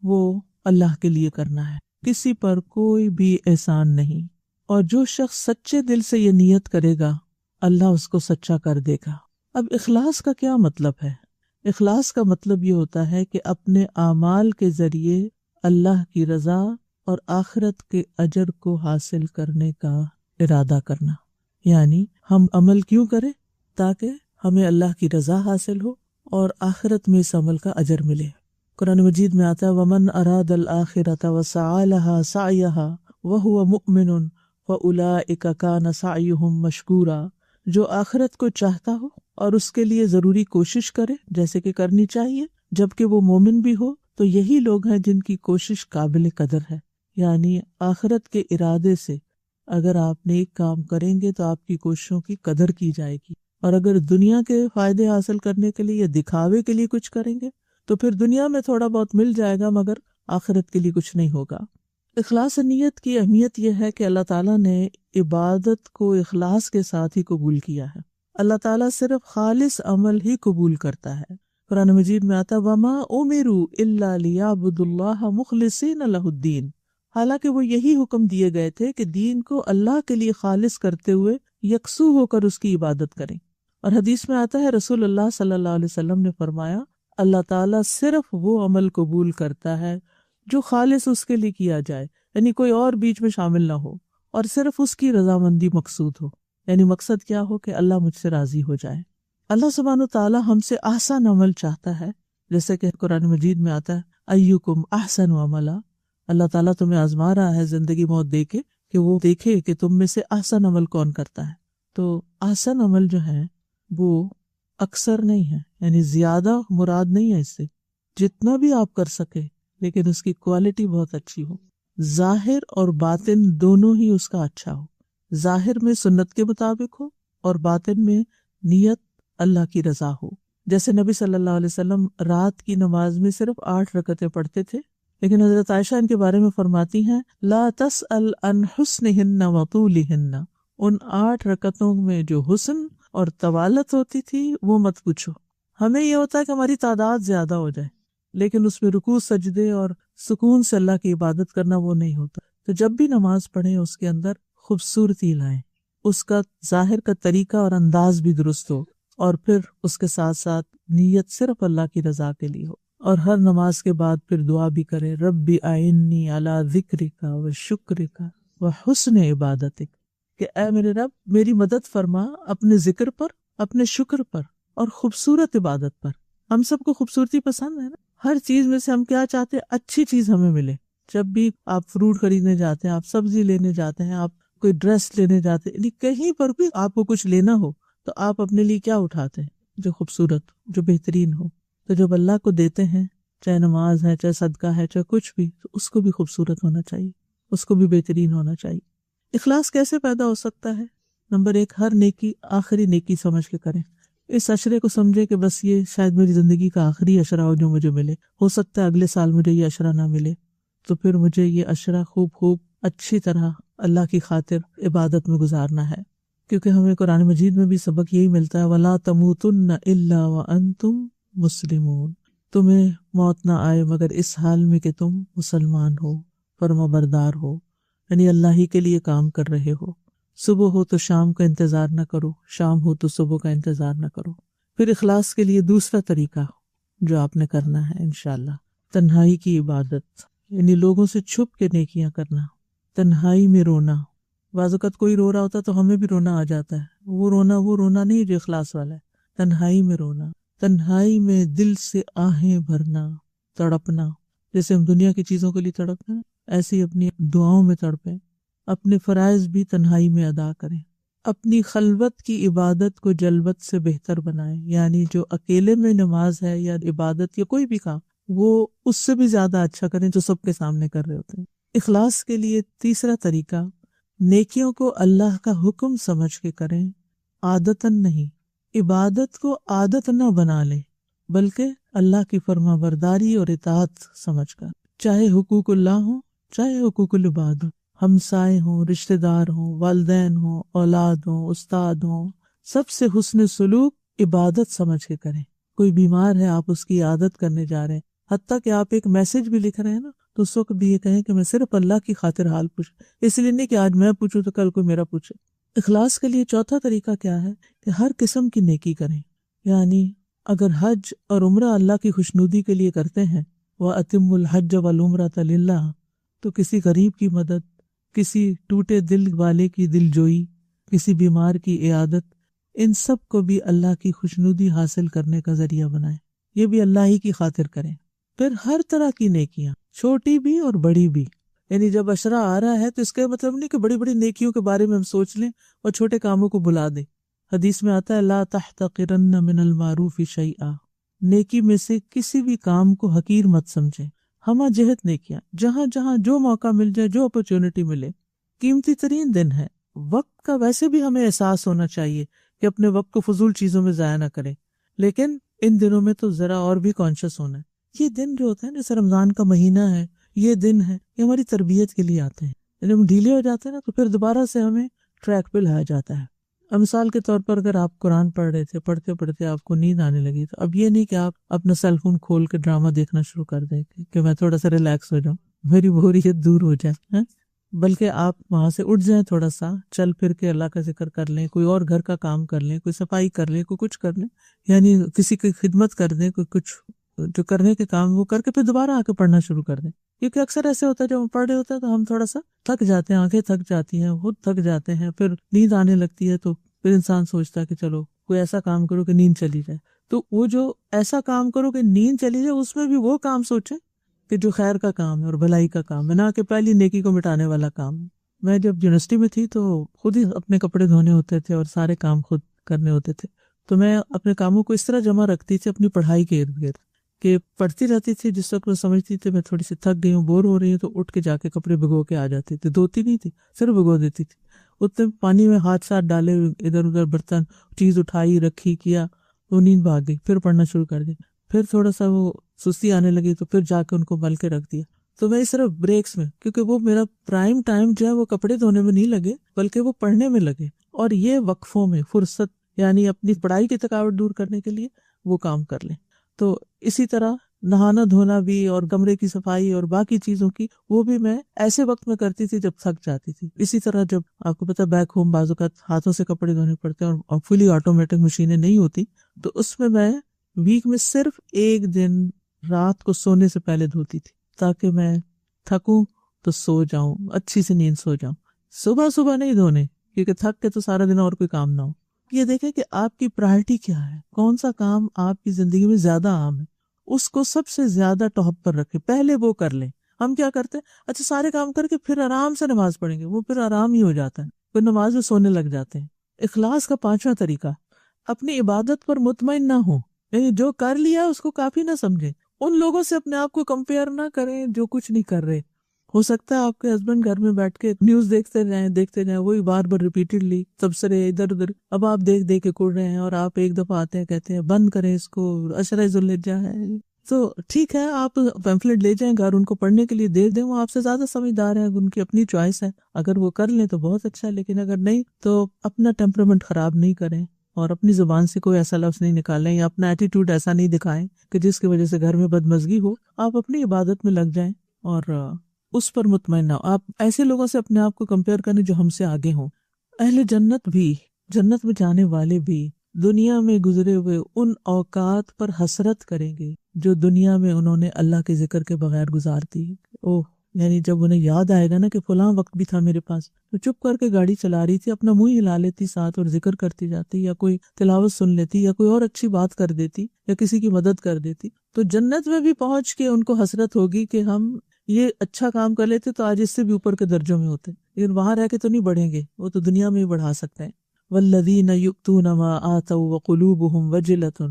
وہ اللہ کے لیے کرنا ہے، کسی پر کوئی بھی احسان نہیں، اور جو شخص سچے دل سے یہ نیت کرے گا اللہ اس کو سچا کر دے گا۔ اب اخلاص کا کیا مطلب ہے؟ اخلاص کا مطلب یہ ہوتا ہے کہ اپنے اعمال کے ذریعے اللہ کی رضا اور آخرت کے اجر کو حاصل کرنے کا ارادہ کرنا، یعنی ہم عمل کیوں کریں؟ تاکہ ہمیں اللہ کی رضا حاصل ہو اور آخرت میں اس عمل کا اجر ملے۔ قرآن مجید میں آتا ہے وَمَنْ أَرَادَ الْآخِرَةَ وَسَعَى لَهَا سَعْيَهَا وَهُوَ مُؤْمِنٌ فَأُولَئِكَ كَانَ سَعْيُهُمْ مَشْكُورًا، جو آخرت کو چاہتا ہو اور اس کے لیے ضروری کوشش کرے جیسے کہ کرنی چاہیے جبکہ وہ مومن بھی ہو، تو یہی لوگ ہیں جن کی کوشش قابل قدر ہے۔ یعنی آخرت کے ارادے سے اگر آپ نیک کام کریں گے تو آپ کی کوششوں کی قدر کی جائے گی، اور اگر دنیا کے فائدے حاصل کرنے کے لیے یا دکھاوے کے لیے کچھ کریں گے تو پھر دنیا میں تھوڑا بہت مل جائے گا مگر آخرت کے لیے کچھ نہیں ہوگا۔ اخلاص نیت کی اہمیت یہ ہے کہ اللہ تعالیٰ نے عبادت کو اخلاص کے ساتھ ہی قبول کیا ہے۔ اللہ تعالیٰ صرف خالص عمل ہی قبول کرتا ہے۔ قرآن مجید میں آتا وَمَا أُمِرُوا إِلَّا لِيَعْبُدُوا اللَّهَ مُخْلِصِينَ لَهُ الدِّينَ، حالانکہ وہ یہی حکم دیے گئے تھے کہ دین کو اللہ کے لیے خالص کرتے ہوئے یکسو ہو کر اس کی عبادت کریں۔ اور حدیث میں آتا ہے رسول اللہ صلی اللہ علیہ وسلم نے فرمایا اللہ تعالیٰ صرف وہ عمل قبول کرتا ہے جو خالص اس کے لیے کیا جائے، یعنی کوئی اور بیچ میں شامل نہ ہو، اور صرف اس کی رضامندی مقصود ہو، یعنی مقصد کیا ہو کہ اللہ مجھ سے راضی ہو جائے۔ اللہ سبحانہ تعالیٰ ہم سے آسان عمل چاہتا ہے، جیسے کہ قرآن مجید میں آتا ہے ایکم احسن عملا، اللہ تعالیٰ تمہیں آزما رہا ہے زندگی موت دے کے کہ وہ دیکھے کہ تم میں سے احسن عمل کون کرتا ہے۔ تو احسن عمل جو ہے وہ اکثر نہیں ہے، یعنی زیادہ مراد نہیں ہے اس سے، جتنا بھی آپ کر سکے لیکن اس کی کوالٹی بہت اچھی ہو، ظاہر اور باطن دونوں ہی اس کا اچھا ہو، ظاہر میں سنت کے مطابق ہو اور باطن میں نیت اللہ کی رضا ہو۔ جیسے نبی صلی اللہ علیہ وسلم رات کی نماز میں صرف 8 رکعتیں پڑھتے تھے، لیکن حضرت عائشہ ان کے بارے میں فرماتی ہیں لا تسأل عن حسنہن و طولہن، ان 8 رکعتوں میں جو حسن اور طوالت ہوتی تھی وہ مت پوچھو. ہمیں یہ ہوتا ہے کہ ہماری تعداد زیادہ ہو جائے، لیکن اس میں رکوع سجدے اور سکون سے اللہ کی عبادت کرنا وہ نہیں ہوتا. تو جب بھی نماز پڑھیں اس کے اندر خوبصورتی لائیں، اس کا ظاہر کا طریقہ اور انداز بھی درست ہو، اور پھر اس کے ساتھ ساتھ نیت صرف اللہ کی رضا کے لیے ہو. اور ہر نماز کے بعد پھر دعا بھی کرے ربی اعنی علی ذکرک و شکرک و حسن عبادتک، کہ اے میرے رب میری مدد فرما اپنے ذکر پر، اپنے شکر پر اور خوبصورت عبادت پر. ہم سب کو خوبصورتی پسند ہے نا، ہر چیز میں سے ہم کیا چاہتے ہیں؟ اچھی چیز ہمیں ملے. جب بھی آپ فروٹ خریدنے جاتے ہیں، آپ سبزی لینے جاتے ہیں، آپ کوئی ڈریس لینے جاتے ہیں، کہیں پر بھی آپ کو کچھ لینا ہو تو آپ اپنے لیے کیا اٹھاتے ہیں؟ جو خوبصورت، جو بہترین ہو. تو جب اللہ کو دیتے ہیں، چاہے نماز ہے، چاہے صدقہ ہے، چاہے کچھ بھی، تو اس کو بھی خوبصورت ہونا چاہیے، اس کو بھی بہترین ہونا چاہیے. اخلاص کیسے پیدا ہو سکتا ہے؟ نمبر 1، ہر نیکی آخری نیکی سمجھ کے کریں. اس عشرے کو سمجھے کہ بس یہ شاید میری زندگی کا آخری عشرہ ہو جو مجھے ملے، ہو سکتا ہے اگلے سال مجھے یہ عشرہ نہ ملے، تو پھر مجھے یہ عشرہ خوب اچھی طرح اللہ کی خاطر عبادت میں گزارنا ہے. کیونکہ ہمیں قرآن مجید میں بھی سبق یہی ملتا ہے وَلَا تَمُوتُنَّ إِلَّا وَأَنْتُمْ مُسْلِمُونَ، تمہیں موت نہ آئے مگر اس حال میں کہ تم مسلمان ہو، فرما بردار ہو، یعنی اللہ ہی کے لیے کام کر رہے ہو. صبح ہو تو شام کا انتظار نہ کرو، شام ہو تو صبح کا انتظار نہ کرو. پھر اخلاص کے لیے دوسرا طریقہ جو آپ نے کرنا ہے انشاءاللہ، تنہائی کی عبادت، یعنی لوگوں سے چھپ کے نیکیاں کرنا، تنہائی میں رونا. بعض اوقات کوئی رو رہا ہوتا تو ہمیں بھی رونا آ جاتا ہے، وہ رونا نہیں جو اخلاص والا ہے. تنہائی میں رونا، تنہائی میں دل سے آہیں بھرنا، تڑپنا. جیسے ہم دنیا کی چیزوں کے لیے تڑپتے ہیں، ایسے ہی اپنی دعاؤں میں تڑپیں. اپنے فرائض بھی تنہائی میں ادا کریں. اپنی خلوت کی عبادت کو جلوت سے بہتر بنائیں، یعنی جو اکیلے میں نماز ہے یا عبادت یا کوئی بھی کام، وہ اس سے بھی زیادہ اچھا کریں جو سب کے سامنے کر رہے ہوتے ہیں. اخلاص کے لیے تیسرا طریقہ، نیکیوں کو اللہ کا حکم سمجھ کے کریں، عادتاً نہیں. عبادت کو عادت نہ بنا لیں بلکہ اللہ کی فرما برداری اور اطاعت سمجھ کر، چاہے حقوق اللہ ہوں چاہے حقوق العباد ہوں، ہمسائے ہوں، رشتہ دار ہوں، والدین ہوں، اولاد ہوں، استاد ہوں، سب سے حسن سلوک عبادت سمجھ کے کریں. کوئی بیمار ہے، آپ اس کی عادت کرنے جا رہے ہیں، حتیٰ کہ آپ ایک میسج بھی لکھ رہے ہیں نا، تو اس وقت بھی یہ کہیں کہ میں صرف اللہ کی خاطر حال پوچھ، اس لیے نہیں کہ آج میں پوچھوں تو کل کوئی میرا پوچھے. اخلاص کے لیے چوتھا طریقہ کیا ہے کہ ہر قسم کی نیکی کریں. یعنی اگر حج اور عمرہ اللہ کی خوشنودی کے لیے کرتے ہیں، وَأَتِمُّ الْحَجَّ وَالْعُمْرَةَ لِلَّهِ، تو کسی غریب کی مدد، کسی ٹوٹے دل والے کی دل جوئی، کسی بیمار کی عیادت، ان سب کو بھی اللہ کی خوشنودی حاصل کرنے کا ذریعہ بنائیں. یہ بھی اللہ ہی کی خاطر کریں. پھر ہر طرح کی نیکیاں، چھوٹی بھی اور بڑی بھی. یعنی جب عشرہ آ رہا ہے تو اس کا مطلب نہیں کہ بڑی بڑی نیکیوں کے بارے میں ہم سوچ لیں اور چھوٹے کاموں کو بھلا دیں. حدیث میں آتا ہے لا تحتقرن من المعروف شیئا، نیکی میں سے کسی بھی کام کو حقیر مت سمجھیں. ہمہ جہت نیکیاں، جہاں جہاں جو موقع مل جائے، جو اپرچونٹی ملے. قیمتی ترین دن ہے، وقت کا ویسے بھی ہمیں احساس ہونا چاہیے کہ اپنے وقت کو فضول چیزوں میں ضائع نہ کریں، لیکن ان دنوں میں تو ذرا اور بھی کانشیس ہونا ہے. یہ دن جو ہوتا ہے جیسے رمضان کا مہینہ ہے، یہ دن ہے، یہ ہماری تربیت کے لیے آتے ہیں. جب ہم ڈھیلے ہو جاتے ہیں نا تو پھر دوبارہ سے ہمیں ٹریک پہ لایا جاتا ہے. مثال کے طور پر اگر آپ قرآن پڑھ رہے تھے، پڑھتے پڑھتے آپ کو نیند آنے لگی، تو اب یہ نہیں کہ آپ اپنا سیل فون کھول کے ڈرامہ دیکھنا شروع کر دیں کہ میں تھوڑا سا ریلیکس ہو جاؤں، میری بوریت دور ہو جائے، بلکہ آپ وہاں سے اٹھ جائیں، تھوڑا سا چل پھر کے اللہ کا ذکر کر لیں، کوئی اور گھر کا کام کر لیں، کوئی صفائی کر لیں، کوئی کچھ کر لیں، یعنی کسی کی خدمت کر دیں، کوئی کچھ جو کرنے کے کام وہ کر کے پھر دوبارہ آ کے پڑھنا شروع کر دیں. کیونکہ اکثر ایسے ہوتا ہے جب ہم پڑھ رہے ہوتے ہیں تو ہم تھوڑا سا تھک جاتے ہیں، آنکھیں تھک جاتی ہیں، خود تھک جاتے ہیں، پھر نیند آنے لگتی ہے، تو پھر انسان سوچتا ہے کہ چلو کوئی ایسا کام کرو کہ نیند چلی جائے. تو وہ جو ایسا کام کرو کہ نیند چلی جائے، اس میں بھی وہ کام سوچیں کہ جو خیر کا کام ہے اور بھلائی کا کام ہے، نہ کہ پہلی نیکی کو مٹانے والا کام ہے. میں جب یونیورسٹی میں تھی تو خود ہی اپنے کپڑے دھونے ہوتے تھے اور سارے کام خود کرنے ہوتے تھے، تو میں اپنے کاموں کو اس طرح جمع رکھتی تھی اپنی پڑھائی کے ارد گرد کہ پڑھتی رہتی تھی. جس وقت میں سمجھتی تھی میں تھوڑی سی تھک گئی ہوں، بور ہو رہی ہوں، تو اٹھ کے جا کے کپڑے بھگو کے آ جاتی تھی. دھوتی نہیں تھی، صرف بھگو دیتی تھی. اتنے پانی میں ہاتھ ساتھ ڈالے، ادھر ادھر برتن چیز اٹھائی رکھی کیا، وہ نیند بھاگ گئی. پھر پڑھنا شروع کر دیا. پھر تھوڑا سا وہ سستی آنے لگی تو پھر جا کے ان کو مل کے رکھ دیا. تو میں صرف بریکس میں، کیونکہ وہ میرا پرائم ٹائم جو ہے وہ کپڑے دھونے میں نہیں لگے بلکہ وہ پڑھنے میں لگے، اور یہ وقفوں میں فرصت یعنی اپنی پڑھائی کی تھکاوٹ دور کرنے کے لیے وہ کام کر لیں۔ تو اسی طرح نہانا دھونا بھی اور کمرے کی صفائی اور باقی چیزوں کی وہ بھی میں ایسے وقت میں کرتی تھی جب تھک جاتی تھی۔ اسی طرح جب آپ کو پتہ بیک ہوم بعض اوقات ہاتھوں سے کپڑے دھونے پڑتے ہیں اور فلی آٹومیٹک مشینیں نہیں ہوتی، تو اس میں ویک میں صرف ایک دن رات کو سونے سے پہلے دھوتی تھی تاکہ میں تھکوں تو سو جاؤں، اچھی سی نیند سو جاؤں۔ صبح نہیں دھونے، کیونکہ تھک کے تو سارا دن اور کوئی کام نہ ہو۔ یہ دیکھیں کہ آپ کی پرائرٹی کیا ہے، کون سا کام آپ کی زندگی میں زیادہ عام ہے، اس کو سب سے زیادہ ٹاپ پر رکھیں، پہلے وہ کر لیں۔ ہم کیا کرتے ہیں، اچھا سارے کام کر کے پھر آرام سے نماز پڑھیں گے، وہ پھر آرام ہی ہو جاتا ہے، پھر نماز میں سونے لگ جاتے ہیں۔ اخلاص کا 5واں طریقہ، اپنی عبادت پر مطمئن نہ ہو، یعنی جو کر لیا اس کو کافی نہ سمجھیں۔ ان لوگوں سے اپنے آپ کو کمپیئر نہ کریں جو کچھ نہیں کر رہے۔ ہو سکتا ہے آپ کے ہسبینڈ گھر میں بیٹھ کے نیوز دیکھتے جائیں وہی بار بار ریپیٹڈلی تبصرے ادھر ادھر، اب آپ دیکھ کے کڑ رہے ہیں، اور آپ ایک دفعہ آتے ہیں کہتے ہیں بند کریں اس کو، عشرہ ذوالحجہ ہے۔ تو ٹھیک ہے، آپ پیمفلٹ لے جائیں گھر، ان کو پڑھنے کے لیے دے دیں، وہ آپ سے زیادہ سمجھدار ہیں، ان کی اپنی چوائس ہے، اگر وہ کر لیں تو بہت اچھا ہے، لیکن اگر نہیں تو اپنا ٹیمپرامنٹ خراب نہیں کریں اور اپنی زبان سے کوئی ایسا لفظ نہیں نکالیں یا اپنا ایٹیٹیوڈ ایسا نہیں دکھائیں کہ جس کی وجہ سے گھر میں بدمزگی ہو۔ آپ اپنی عبادت میں لگ جائیں اور اس پر مطمئن نہ ہو۔ آپ ایسے لوگوں سے اپنے آپ کو کمپیئر کریں جو ہم سے آگے ہوں۔ اہل جنت بھی، جنت میں جانے والے بھی دنیا میں گزرے ہوئے ان اوقات پر حسرت کریں گے جو دنیا میں انہوں نے اللہ کے ذکر کے بغیر گزار دی۔ یعنی جب انہیں یاد آئے گا نا کہ فلاں وقت بھی تھا میرے پاس، تو چپ کر کے گاڑی چلا رہی تھی، اپنا منہ ہلا لیتی ساتھ اور ذکر کرتی جاتی، یا کوئی تلاوت سن لیتی، یا کوئی اور اچھی بات کر دیتی، یا کسی کی مدد کر دیتی۔ تو جنت میں بھی پہنچ کے ان کو حسرت ہوگی کہ ہم یہ اچھا کام کر لیتے تو آج اس سے بھی اوپر کے درجوں میں ہوتے، لیکن وہاں رہ کے تو نہیں بڑھیں گے، وہ تو دنیا میں ہی بڑھا سکتے ہیں۔ والذین یؤتون ما آتوا وقلوبهم وجلۃ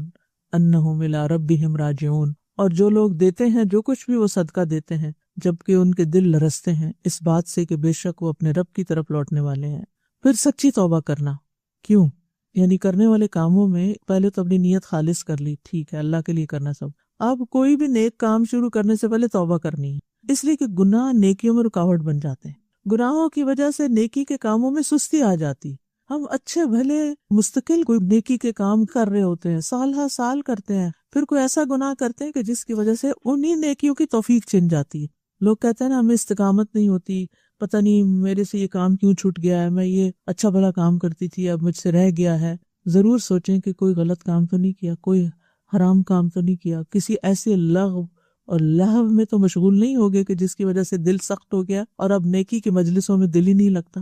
انہم الی ربہم راجعون، اور جو لوگ دیتے ہیں جو کچھ بھی وہ صدقہ دیتے ہیں جبکہ ان کے دل لرزتے ہیں اس بات سے کہ بے شک وہ اپنے رب کی طرف لوٹنے والے ہیں۔ پھر سچی توبہ کرنا، کیوں؟ یعنی کرنے والے کاموں میں پہلے تو اپنی نیت خالص کر لی، ٹھیک ہے اللہ کے لیے کرنا سب۔ اب کوئی بھی نیک کام شروع کرنے سے پہلے توبہ کرنی ہے، اس لیے کہ گناہ نیکیوں میں رکاوٹ بن جاتے ہیں۔ گناہوں کی وجہ سے نیکی کے کاموں میں سستی آ جاتی، ہم اچھے بھلے مستقل کوئی نیکی کے کام کر رہے ہوتے ہیں، سال ہر سال کرتے ہیں، پھر کوئی ایسا گناہ کرتے ہیں کہ جس کی وجہ سے انہی نیکیوں کی توفیق چھن جاتی ہے۔ لوگ کہتے ہیں نا ہمیں استقامت نہیں ہوتی، پتہ نہیں میرے سے یہ کام کیوں چھوٹ گیا ہے، میں یہ اچھا بھلا کام کرتی تھی اب مجھ سے رہ گیا ہے۔ ضرور سوچیں کہ کوئی غلط کام تو نہیں کیا، کوئی حرام کام تو نہیں کیا، کسی ایسے لغو اور لہو میں تو مشغول نہیں ہوگے کہ جس کی وجہ سے دل سخت ہو گیا اور اب نیکی کی مجلسوں میں دل ہی نہیں لگتا۔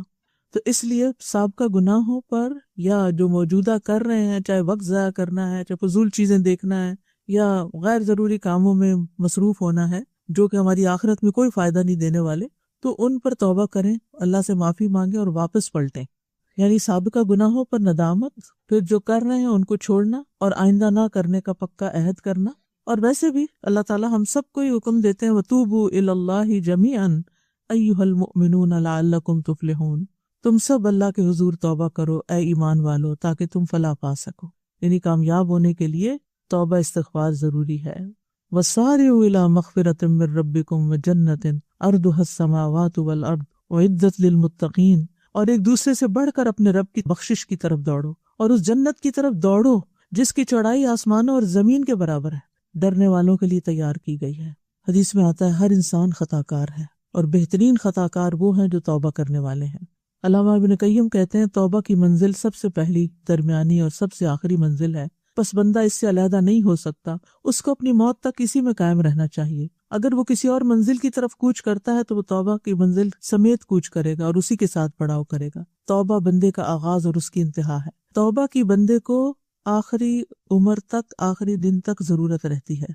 تو اس لیے سابقہ گناہوں پر یا جو موجودہ کر رہے ہیں، چاہے وقت ضائع کرنا ہے، چاہے فضول چیزیں دیکھنا ہے، یا غیر ضروری کاموں میں مصروف ہونا ہے جو کہ ہماری آخرت میں کوئی فائدہ نہیں دینے والے، تو ان پر توبہ کریں، اللہ سے معافی مانگیں اور واپس پلٹیں۔ یعنی سابقہ گناہوں پر ندامت، پھر جو کر رہے ہیں ان کو چھوڑنا اور آئندہ نہ کرنے کا پکا عہد کرنا۔ اور ویسے بھی اللہ تعالیٰ ہم سب کو یہ حکم دیتے ہیں وَتُوبُوا إِلَى اللَّهِ جَمِيعًا أَيُّهَا الْمُؤْمِنُونَ لَعَلَّكُمْ تُفْلِحُونَ، تم سب اللہ کے حضور توبہ کرو اے ایمان والو تاکہ تم فلاح پا سکو۔ یعنی کامیاب ہونے کے لیے توبہ استغفار ضروری ہے۔ وَسَارِعُوا إِلَى مَغْفِرَةٍ مِّن رَّبِّكُمْ وَجَنَّةٍ عَرْضُهَا السَّمَاوَاتُ وَالْأَرْضُ أُعِدَّتْ لِلْمُتَّقِينَ، اور ایک دوسرے سے بڑھ کر اپنے رب کی بخشش کی طرف دوڑو اور اس جنت کی طرف دوڑو جس کی چوڑائی آسمانوں اور زمین کے برابر ہے، ڈرنے والوں کے لیے تیار کی گئی ہے۔ حدیث میں آتا ہے ہر انسان خطا کار ہے اور بہترین خطا کار وہ ہیں جو توبہ کرنے والے ہیں۔ علامہ ابن قیم کہتے ہیں توبہ کی منزل سب سے پہلی، درمیانی اور سب سے آخری منزل ہے، پس بندہ اس سے علیحدہ نہیں ہو سکتا، اس کو اپنی موت تک اسی میں قائم رہنا چاہیے۔ اگر وہ کسی اور منزل کی طرف کوچ کرتا ہے تو وہ توبہ کی منزل سمیت کوچ کرے گا اور اسی کے ساتھ پڑاؤ کرے گا۔ توبہ بندے کا آغاز اور اس کی انتہا ہے۔ توبہ کی بندے کو آخری عمر تک، آخری دن تک ضرورت رہتی ہے،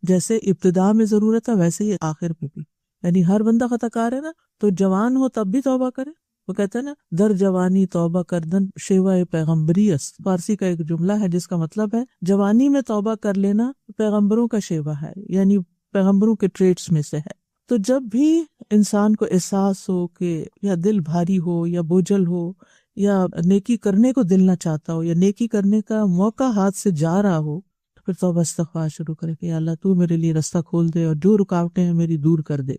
جیسے ابتدا میں ضرورت ہے ویسے ہی آخر میں بھی۔ یعنی ہر بندہ خطا کار ہے نا، تو جوان ہو تب بھی توبہ کرے۔ وہ کہتے ہیں نا در جوانی توبہ کردن شیوہ پیغمبری است، فارسی کا ایک جملہ ہے جس کا مطلب ہے جوانی میں توبہ کر لینا پیغمبروں کا شیوہ ہے، یعنی پیغمبروں کے ٹریٹس میں سے ہے۔ تو جب بھی انسان کو احساس ہو کہ یا دل بھاری ہو یا بوجھل ہو یا نیکی کرنے کو دل نہ چاہتا ہو یا نیکی کرنے کا موقع ہاتھ سے جا رہا ہو، تو پھر توبہ استغفار شروع کرے کہ یا اللہ تو میرے لیے رستہ کھول دے اور جو رکاوٹیں ہیں میری دور کر دے۔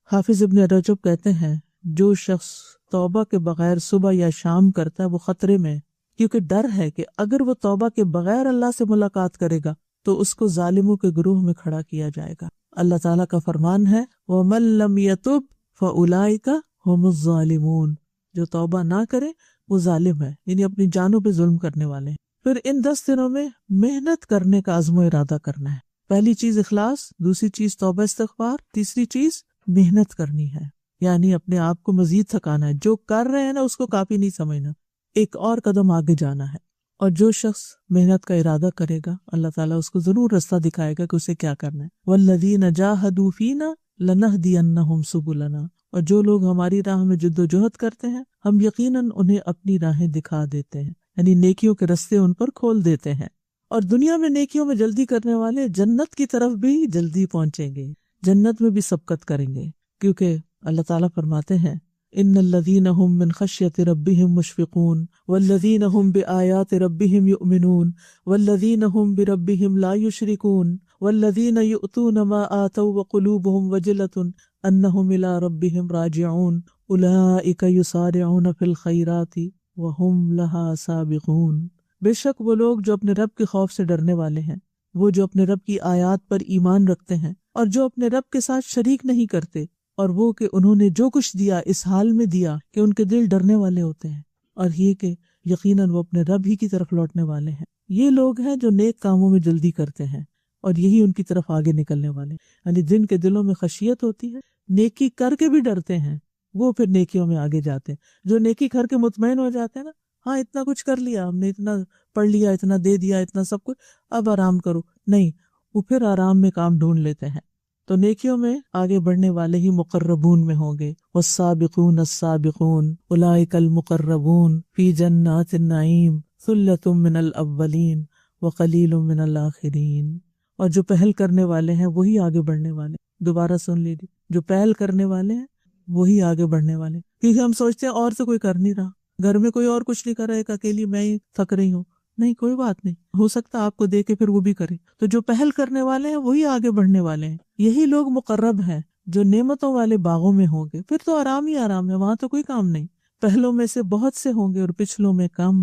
حافظ ابن رجب کہتے ہیں جو شخص توبہ کے بغیر صبح یا شام کرتا ہے وہ خطرے میں ہے، کیونکہ ڈر ہے کہ اگر وہ توبہ کے بغیر اللہ سے ملاقات کرے گا تو اس کو ظالموں کے گروہ میں کھڑا کیا جائے گا۔ اللہ تعالیٰ کا فرمان ہے وَمَن لَّمْ يَتُبْ فَأُولَٰئِكَ هُمُ الظَّالِمُونَ، جو توبہ نہ کرے وہ ظالم ہے، یعنی اپنی جانوں پہ ظلم کرنے والے ہیں۔ پھر ان 10 دنوں میں محنت کرنے کا عزم و ارادہ کرنا ہے۔ پہلی چیز اخلاص، دوسری چیز توبہ استغفار، تیسری چیز محنت کرنی ہے، یعنی اپنے آپ کو مزید تھکانا ہے، جو کر رہے ہیں نا اس کو کافی نہیں سمجھنا، ایک اور قدم آگے جانا ہے۔ اور جو شخص محنت کا ارادہ کرے گا اللہ تعالیٰ اس کو ضرور رستہ دکھائے گا کہ اسے کیا کرنا ہے۔ وَالَّذِينَ جَاهَدُوا فِينَا لَنَهْدِيَنَّهُمْ سُبُلَنَا، اور جو لوگ ہماری راہ میں جد و جہد کرتے ہیں ہم یقیناً انہیں اپنی راہیں دکھا دیتے ہیں، یعنی نیکیوں کے رستے ان پر کھول دیتے ہیں۔ اور دنیا میں نیکیوں میں جلدی کرنے والے جنت کی طرف بھی جلدی پہنچیں گے، جنت میں بھی سبقت کریں گے، کیونکہ اللہ تعالیٰ فرماتے ہیں ان الذین هم من خشیۃ ربهم مشفقون والذین هم بآیات ربهم یؤمنون والذین هم بربهم لا یشرکون والذین یؤتون ما آتوا وقلوبهم وجلۃ انہم الی ربهم راجعون اولئک یسارعون فی الخیرات وهم لها سابقون۔ بے شک وہ لوگ جو اپنے رب کے خوف سے ڈرنے والے ہیں، وہ جو اپنے رب کی آیات پر ایمان رکھتے ہیں اور جو اپنے رب کے ساتھ شریک نہیں کرتے، اور وہ کہ انہوں نے جو کچھ دیا اس حال میں دیا کہ ان کے دل ڈرنے والے ہوتے ہیں، اور یہ کہ یقیناً وہ اپنے رب ہی کی طرف لوٹنے والے ہیں۔ یہ لوگ ہیں جو نیک کاموں میں جلدی کرتے ہیں اور یہی ان کی طرف آگے نکلنے والے ہیں، یعنی جن کے دلوں میں خشیت ہوتی ہے، نیکی کر کے بھی ڈرتے ہیں، وہ پھر نیکیوں میں آگے جاتے ہیں۔ جو نیکی کر کے مطمئن ہو جاتے ہیں نا، ہاں اتنا کچھ کر لیا ہم نے، اتنا پڑھ لیا، اتنا دے دیا، اتنا سب کچھ، اب آرام کرو، نہیں، وہ پھر آرام میں کام ڈھونڈ لیتے ہیں۔ تو نیکیوں میں آگے بڑھنے والے ہی مقربون میں ہوں گے۔ والسابقون السابقون اولئک المقربون فی جنات النعیم ثلۃ من الاولین وقلیل من الاخرین۔ اور جو پہل کرنے والے ہیں وہی آگے بڑھنے والے، دوبارہ سن لیجیے، جو پہل کرنے والے ہیں وہی آگے بڑھنے والے، کیونکہ ہم سوچتے ہیں اور تو کوئی کر نہیں رہا، گھر میں کوئی اور کچھ نہیں کر رہا، ایک اکیلی میں ہی تھک رہی ہوں، نہیں کوئی بات نہیں، ہو سکتا آپ کو دے کے پھر وہ بھی کرے۔ تو جو پہل کرنے والے ہیں وہی آگے بڑھنے والے ہیں، یہی لوگ مقرب ہیں جو نعمتوں والے باغوں میں ہوں گے، پھر تو آرام ہی آرام ہے، وہاں تو کوئی کام نہیں۔ پہلوں میں سے بہت سے ہوں گے اور پچھلوں میں کم،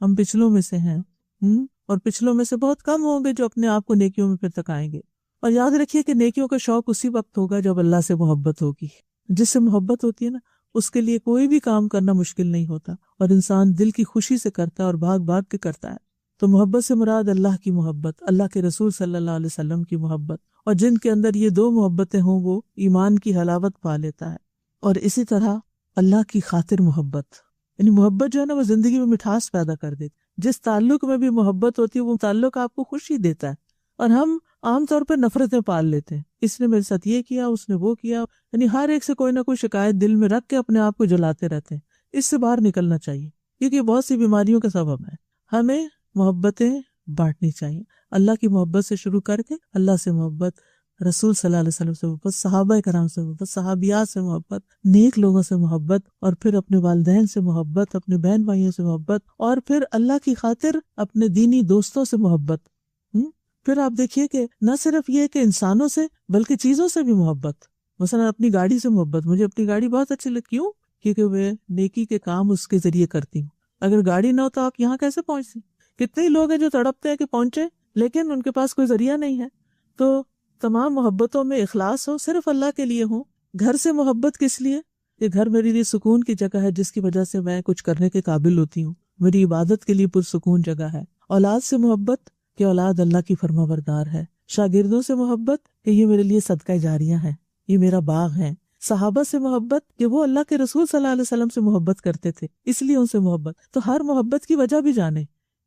ہم پچھلوں میں سے ہیں، اور پچھلوں میں سے بہت کم ہوں گے جو اپنے آپ کو نیکیوں میں پھر تکائیں گے۔ اور یاد رکھیے کہ نیکیوں کا شوق اسی وقت ہوگا جب اللہ سے محبت ہوگی۔ جس سے محبت ہوتی ہے نا، اس کے لیے کوئی بھی کام کرنا مشکل نہیں ہوتا، اور انسان دل کی خوشی سے کرتا ہے اور بھاگ بھاگ کے کرتا ہے۔ تو محبت سے مراد اللہ کی محبت، اللہ کے رسول صلی اللہ علیہ وسلم کی محبت، اور جن کے اندر یہ دو محبتیں ہوں وہ ایمان کی حلاوت پا لیتا ہے۔ اور اسی طرح اللہ کی خاطر محبت، یعنی محبت جو ہے نا وہ زندگی میں مٹھاس پیدا کر دیتی، جس تعلق میں بھی محبت ہوتی ہے وہ تعلق آپ کو خوشی دیتا ہے، اور ہم عام طور پر نفرتیں پال لیتے ہیں، اس نے میرے ساتھ یہ کیا، اس نے وہ کیا، یعنی ہر ایک سے کوئی نہ کوئی شکایت دل میں رکھ کے اپنے آپ کو جلاتے رہتے ہیں۔ اس سے باہر نکلنا چاہیے، کیونکہ یہ بہت سی بیماریوں کا سبب ہے۔ ہمیں محبتیں بانٹنی چاہیے، اللہ کی محبت سے شروع کر کے اللہ سے محبت، رسول صلی اللہ علیہ وسلم سے محبت، صحابہ کرام سے محبت، صحابیات سے محبت، نیک لوگوں سے محبت، اور پھر اپنے والدین سے محبت، اپنے بہن بھائیوں سے محبت، اور پھر اللہ کی خاطر اپنے دینی دوستوں سے محبت۔ پھر آپ دیکھیے کہ نہ صرف یہ کہ انسانوں سے بلکہ چیزوں سے بھی محبت، مثلا اپنی گاڑی سے محبت، مجھے اپنی گاڑی بہت اچھی لگتی، کیوں؟ کیونکہ وہ نیکی کے کام اس کے ذریعے کرتی ہوں۔ اگر گاڑی نہ ہو تو آپ یہاں کیسے پہنچتی؟ کتنے ہی لوگ ہیں جو تڑپتے ہیں کہ پہنچے لیکن ان کے پاس کوئی ذریعہ نہیں ہے۔ تو تمام محبتوں میں اخلاص ہو، صرف اللہ کے لیے ہو۔ گھر سے محبت کس لیے؟ یہ گھر میرے لیے سکون کی جگہ ہے جس کی وجہ سے میں کچھ کرنے کے قابل ہوتی ہوں، میری عبادت کے لیے پرسکون جگہ ہے۔ اولاد سے محبت کہ اولاد اللہ کی فرما بردار ہے۔ شاگردوں سے محبت کہ یہ میرے لیے صدقہ جاریہ ہے، یہ میرا باغ ہے۔ صحابہ سے محبت کہ وہ اللہ کے رسول صلی اللہ علیہ وسلم سے محبت کرتے تھے، اس لیے ان سے محبت۔ تو ہر محبت کی وجہ بھی جانیں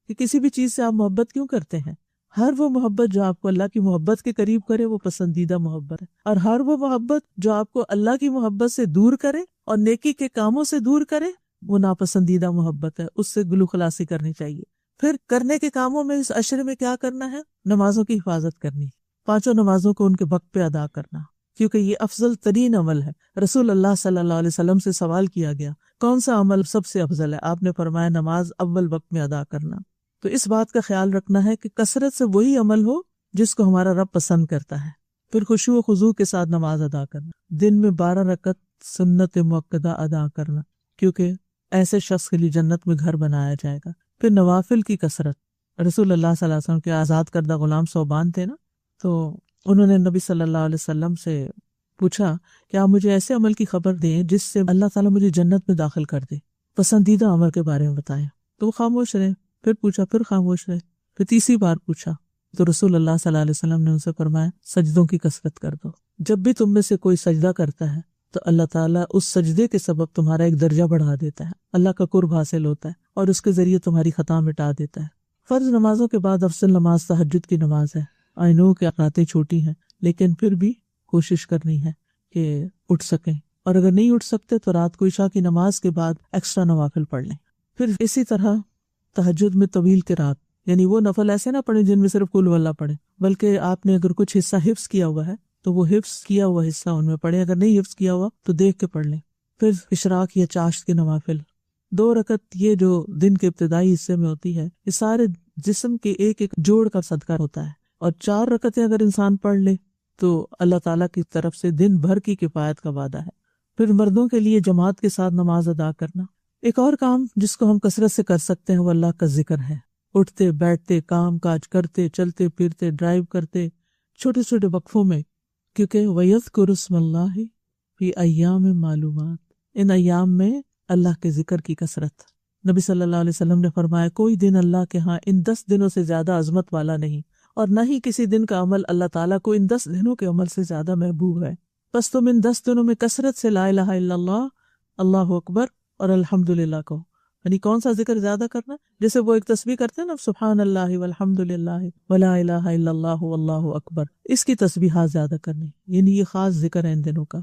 کہ کسی بھی چیز سے آپ محبت کیوں کرتے ہیں۔ ہر وہ محبت جو آپ کو اللہ کی محبت کے قریب کرے وہ پسندیدہ محبت ہے، اور ہر وہ محبت جو آپ کو اللہ کی محبت سے دور کرے اور نیکی کے کاموں سے دور کرے وہ ناپسندیدہ محبت ہے، اس سے گلو خلاصی کرنی چاہیے۔ پھر کرنے کے کاموں میں اس عشرے میں کیا کرنا ہے؟ نمازوں کی حفاظت کرنی، 5 نمازوں کو ان کے وقت پہ ادا کرنا، کیونکہ یہ افضل ترین عمل ہے۔ رسول اللہ صلی اللہ علیہ وسلم سے سوال کیا گیا کون سا عمل سب سے افضل ہے؟ آپ نے فرمایا نماز اول وقت میں ادا کرنا۔ تو اس بات کا خیال رکھنا ہے کہ کثرت سے وہی عمل ہو جس کو ہمارا رب پسند کرتا ہے، پھر خشوع و خضوع کے ساتھ نماز ادا کرنا، دن میں 12 رکعت سنت مؤکدہ ادا کرنا، کیونکہ ایسے شخص کے لیے جنت میں گھر بنایا جائے گا۔ پھر نوافل کی کثرت، رسول اللہ صلی اللہ علیہ وسلم کے آزاد کردہ غلام ثوبان تھے نا، تو انہوں نے نبی صلی اللہ علیہ وسلم سے پوچھا کہ آپ مجھے ایسے عمل کی خبر دیں جس سے اللہ تعالیٰ مجھے جنت میں داخل کر دے، پسندیدہ عمل کے بارے میں بتائیں۔ تو وہ خاموش رہے، پھر پوچھا، پھر خاموش رہے، پھر تیسری بار پوچھا تو رسول اللہ صلی اللہ علیہ وسلم نے ان سے فرمایا سجدوں کی کثرت کر دو۔ جب بھی تم میں سے کوئی سجدہ کرتا ہے تو اللہ تعالیٰ اس سجدے کے سبب تمہارا ایک درجہ بڑھا دیتا ہے، اللہ کا قرب حاصل ہوتا ہے اور اس کے ذریعے تمہاری خطا مٹا دیتا ہے۔ فرض نمازوں کے بعد افضل نماز تہجد کی نماز ہے۔ آئی نو کہ راتیں چھوٹی ہیں، لیکن پھر بھی کوشش کرنی ہے کہ اٹھ سکیں، اور اگر نہیں اٹھ سکتے تو رات کو عشاء کی نماز کے بعد ایکسٹرا نوافل پڑھ لیں۔ پھر اسی طرح تہجد میں طویل قرات، یعنی وہ نفل ایسے نہ پڑھیں جن میں صرف قل واللہ پڑھیں، بلکہ آپ نے اگر کچھ حصہ حفظ کیا ہوا ہے تو وہ حفظ کیا ہوا حصہ ان میں پڑھیں، اگر نہیں حفظ کیا ہوا تو دیکھ کے پڑھ لیں۔ پھر اشراق یا چاشت کے نوافل 2 رکعت، یہ جو دن کے ابتدائی حصے میں ہوتی ہے، یہ سارے جسم کے ایک ایک جوڑ کا صدقہ ہوتا ہے، اور 4 رکعتیں اگر انسان پڑھ لے تو اللہ تعالیٰ کی طرف سے دن بھر کی کفایت کا وعدہ ہے۔ پھر مردوں کے لیے جماعت کے ساتھ نماز ادا کرنا۔ ایک اور کام جس کو ہم کثرت سے کر سکتے ہیں وہ اللہ کا ذکر ہے، اٹھتے بیٹھتے، کام کاج کرتے، چلتے پھرتے، ڈرائیو کرتے، چھوٹے چھوٹے وقفوں میں، کیونکہ وَيَذْكُرُ اسْمَ اللَّهِ فِي أَيَّامٍ مَّعْلُومَاتٍ، ان ایام میں اللہ کے ذکر کی کثرت۔ نبی صلی اللہ علیہ وسلم نے فرمایا کوئی دن اللہ کے ہاں ان 10 دنوں سے زیادہ عظمت والا نہیں، اور نہ ہی کسی دن کا عمل اللہ تعالیٰ کو ان 10 دنوں کے عمل سے زیادہ محبوب ہے۔ بس تم ان 10 دنوں میں کثرت سے لا الہ الا اللہ، اللہ اکبر اور الحمدللہ کہو۔ یعنی کون سا ذکر زیادہ کرنا؟ جیسے وہ ایک تسبیح کرتے ہیں نا، سبحان اللہ والحمدللہ ولا الہ الا اللہ واللہ اکبر، اس کی تسبیحات زیادہ کرنی، یعنی یہ خاص ذکر ہے ان دنوں کا۔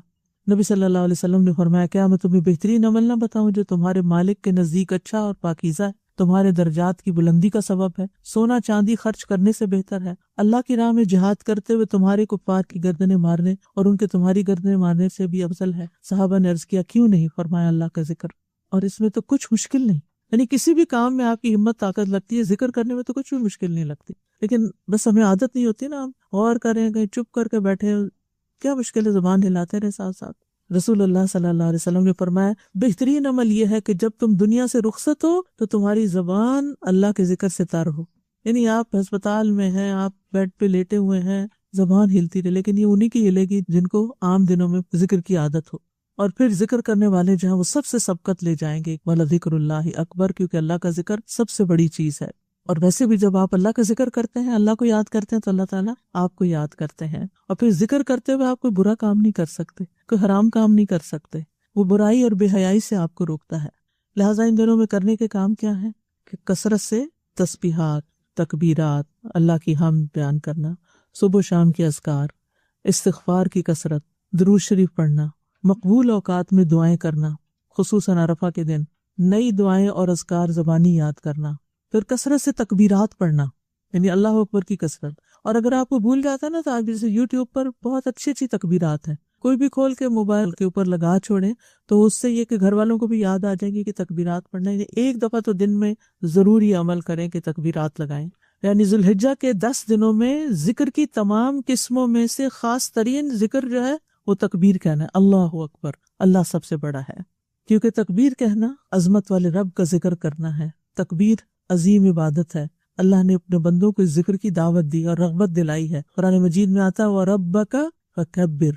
نبی صلی اللہ علیہ وسلم نے فرمایا کیا میں تمہیں بہترین عمل نہ بتاؤں جو تمہارے مالک کے نزدیک اچھا اور پاکیزہ ہے، تمہارے درجات کی بلندی کا سبب ہے، سونا چاندی خرچ کرنے سے بہتر ہے، اللہ کی راہ میں جہاد کرتے ہوئے تمہارے کفار کی گردنیں مارنے اور ان کے تمہاری گردنیں مارنے سے بھی افضل ہے۔ صحابہ نے عرض کیا کیوں نہیں؟ فرمایا اللہ کا ذکر، اور اس میں تو کچھ مشکل نہیں، یعنی کسی بھی کام میں آپ کی ہمت طاقت لگتی ہے، ذکر کرنے میں تو کچھ بھی مشکل نہیں لگتی، لیکن بس ہمیں عادت نہیں ہوتی نا، ہم غور کریں، کہیں چپ کر کے بیٹھے، کیا مشکل ہے، زبان ہلاتے رہے ساتھ ساتھ۔ رسول اللہ صلی اللہ علیہ وسلم نے فرمایا بہترین عمل یہ ہے کہ جب تم دنیا سے رخصت ہو تو تمہاری زبان اللہ کے ذکر سے تر ہو، یعنی آپ ہسپتال میں ہیں، آپ بیڈ پہ لیٹے ہوئے ہیں، زبان ہلتی رہے، لیکن یہ انہی کی ہلے گی جن کو عام دنوں میں ذکر کی عادت ہو، اور پھر ذکر کرنے والے جو ہیں وہ سب سے سبقت لے جائیں گے، وَلَذِكْرُ اللَّهِ أَكْبَرُ، کیونکہ اللہ کا ذکر سب سے بڑی چیز ہے۔ اور ویسے بھی جب آپ اللہ کا ذکر کرتے ہیں، اللہ کو یاد کرتے ہیں، تو اللہ تعالیٰ آپ کو یاد کرتے ہیں، اور پھر ذکر کرتے ہوئے آپ کوئی برا کام نہیں کر سکتے، کوئی حرام کام نہیں کر سکتے، وہ برائی اور بے حیائی سے آپ کو روکتا ہے۔ لہٰذا ان دنوں میں کرنے کے کام کیا ہے کہ کثرت سے تسبیحات، تکبیرات، اللہ کی حمد بیان کرنا، صبح و شام کے اذکار، استغفار کی کثرت، درود شریف پڑھنا، مقبول اوقات میں دعائیں کرنا، خصوصاً عرفہ کے دن نئی دعائیں اور اذکار زبانی یاد کرنا، پھر کثرت سے تکبیرات پڑھنا، یعنی اللہ اکبر کی کثرت۔ اور اگر آپ کو بھول جاتا ہے نا تو آپ جیسے یوٹیوب پر بہت اچھی اچھی تکبیرات ہیں، کوئی بھی کھول کے موبائل کے اوپر لگا چھوڑیں تو اس سے یہ کہ گھر والوں کو بھی یاد آ جائے گی کہ تکبیرات پڑھنا ہے۔ ایک دفعہ تو دن میں ضرور یہ عمل کریں کہ تکبیرات لگائیں۔ یعنی ذو الحجہ کے 10 دنوں میں ذکر کی تمام قسموں میں سے خاص ترین ذکر جو ہے وہ تکبیر کہنا ہے، اللہ اکبر، اللہ سب سے بڑا ہے، کیونکہ تکبیر کہنا عظمت والے رب کا ذکر کرنا ہے۔ تکبیر عظیم عبادت ہے، اللہ نے اپنے بندوں کو اس ذکر کی دعوت دی اور رغبت دلائی ہے۔ قرآن مجید میں آتا ہے وَرَبَّكَ فَكَبِّرْ،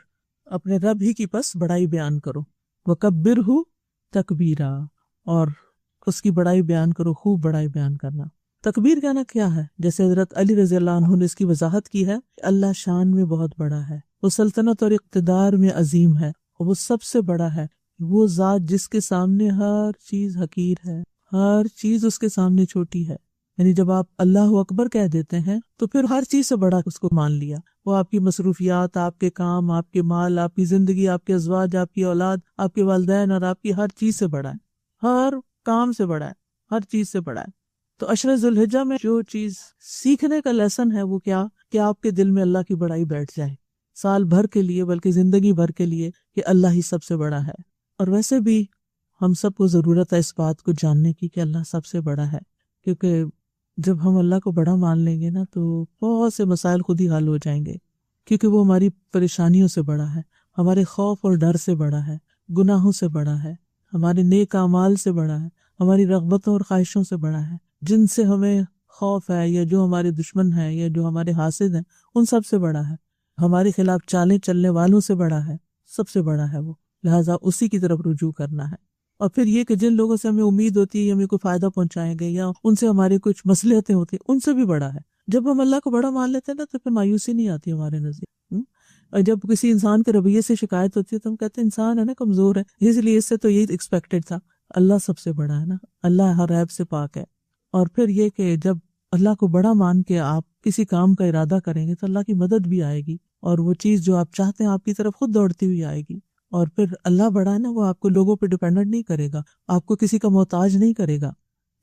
اپنے رب ہی کی پس بڑائی بیان کرو، وَكَبِّرْهُ تَكْبِيرًا، اور اس کی بڑائی بیان کرو، خوب بڑائی بیان کرنا۔ تکبیر کہنا کیا ہے؟ جیسے حضرت علی رضی اللہ عنہ نے اس کی وضاحت کی ہے، اللہ شان میں بہت بڑا ہے، وہ سلطنت اور اقتدار میں عظیم ہے، اور وہ سب سے بڑا ہے، وہ ذات جس کے سامنے ہر چیز حقیر ہے، ہر چیز اس کے سامنے چھوٹی ہے۔ یعنی جب آپ اللہ اکبر کہہ دیتے ہیں تو پھر ہر چیز سے بڑا اس کو مان لیا، وہ آپ کی مصروفیات، آپ کے کام، آپ کے مال، آپ کی زندگی، آپ کے ازواج، آپ کی اولاد، آپ کے والدین، اور آپ کی ہر چیز سے بڑا ہے، ہر کام سے بڑا ہے، ہر چیز سے بڑا ہے۔ تو عشرہ ذو الحجہ میں جو چیز سیکھنے کا لیسن ہے وہ کیا کہ آپ کے دل میں اللہ کی بڑائی بیٹھ جائے، سال بھر کے لیے بلکہ زندگی بھر کے لیے، کہ اللہ ہی سب سے بڑا ہے۔ اور ویسے بھی ہم سب کو ضرورت ہے اس بات کو جاننے کی کہ اللہ سب سے بڑا ہے، کیونکہ جب ہم اللہ کو بڑا مان لیں گے نا تو بہت سے مسائل خود ہی حل ہو جائیں گے۔ کیونکہ وہ ہماری پریشانیوں سے بڑا ہے، ہمارے خوف اور ڈر سے بڑا ہے، گناہوں سے بڑا ہے، ہمارے نیک اعمال سے بڑا ہے، ہماری رغبتوں اور خواہشوں سے بڑا ہے، جن سے ہمیں خوف ہے یا جو ہمارے دشمن ہیں یا جو ہمارے حاسد ہیں ان سب سے بڑا ہے، ہمارے خلاف چالیں چلنے والوں سے بڑا ہے، سب سے بڑا ہے وہ، لہٰذا اسی کی طرف رجوع کرنا ہے۔ اور پھر یہ کہ جن لوگوں سے ہمیں امید ہوتی ہے ہمیں کوئی فائدہ پہنچائیں گے یا ان سے ہماری کچھ مصلحتیں ہوتی ہیں، ان سے بھی بڑا ہے۔ جب ہم اللہ کو بڑا مان لیتے ہیں نا تو پھر مایوسی نہیں آتی ہمارے نزدیک۔ اور جب کسی انسان کے رویے سے شکایت ہوتی ہے تو ہم کہتے ہیں انسان ہے نا، کمزور ہے، اس لیے اس سے تو یہی ایکسپیکٹڈ تھا۔ اللہ سب سے بڑا ہے نا، اللہ ہر عیب سے پاک ہے۔ اور پھر یہ کہ جب اللہ کو بڑا مان کے آپ کسی کام کا ارادہ کریں گے تو اللہ کی مدد بھی آئے گی، اور وہ چیز جو آپ چاہتے ہیں آپ کی طرف خود دوڑتی ہوئی آئے گی۔ اور پھر اللہ بڑا ہے نا، وہ آپ کو لوگوں پہ ڈیپینڈنٹ نہیں کرے گا، آپ کو کسی کا محتاج نہیں کرے گا۔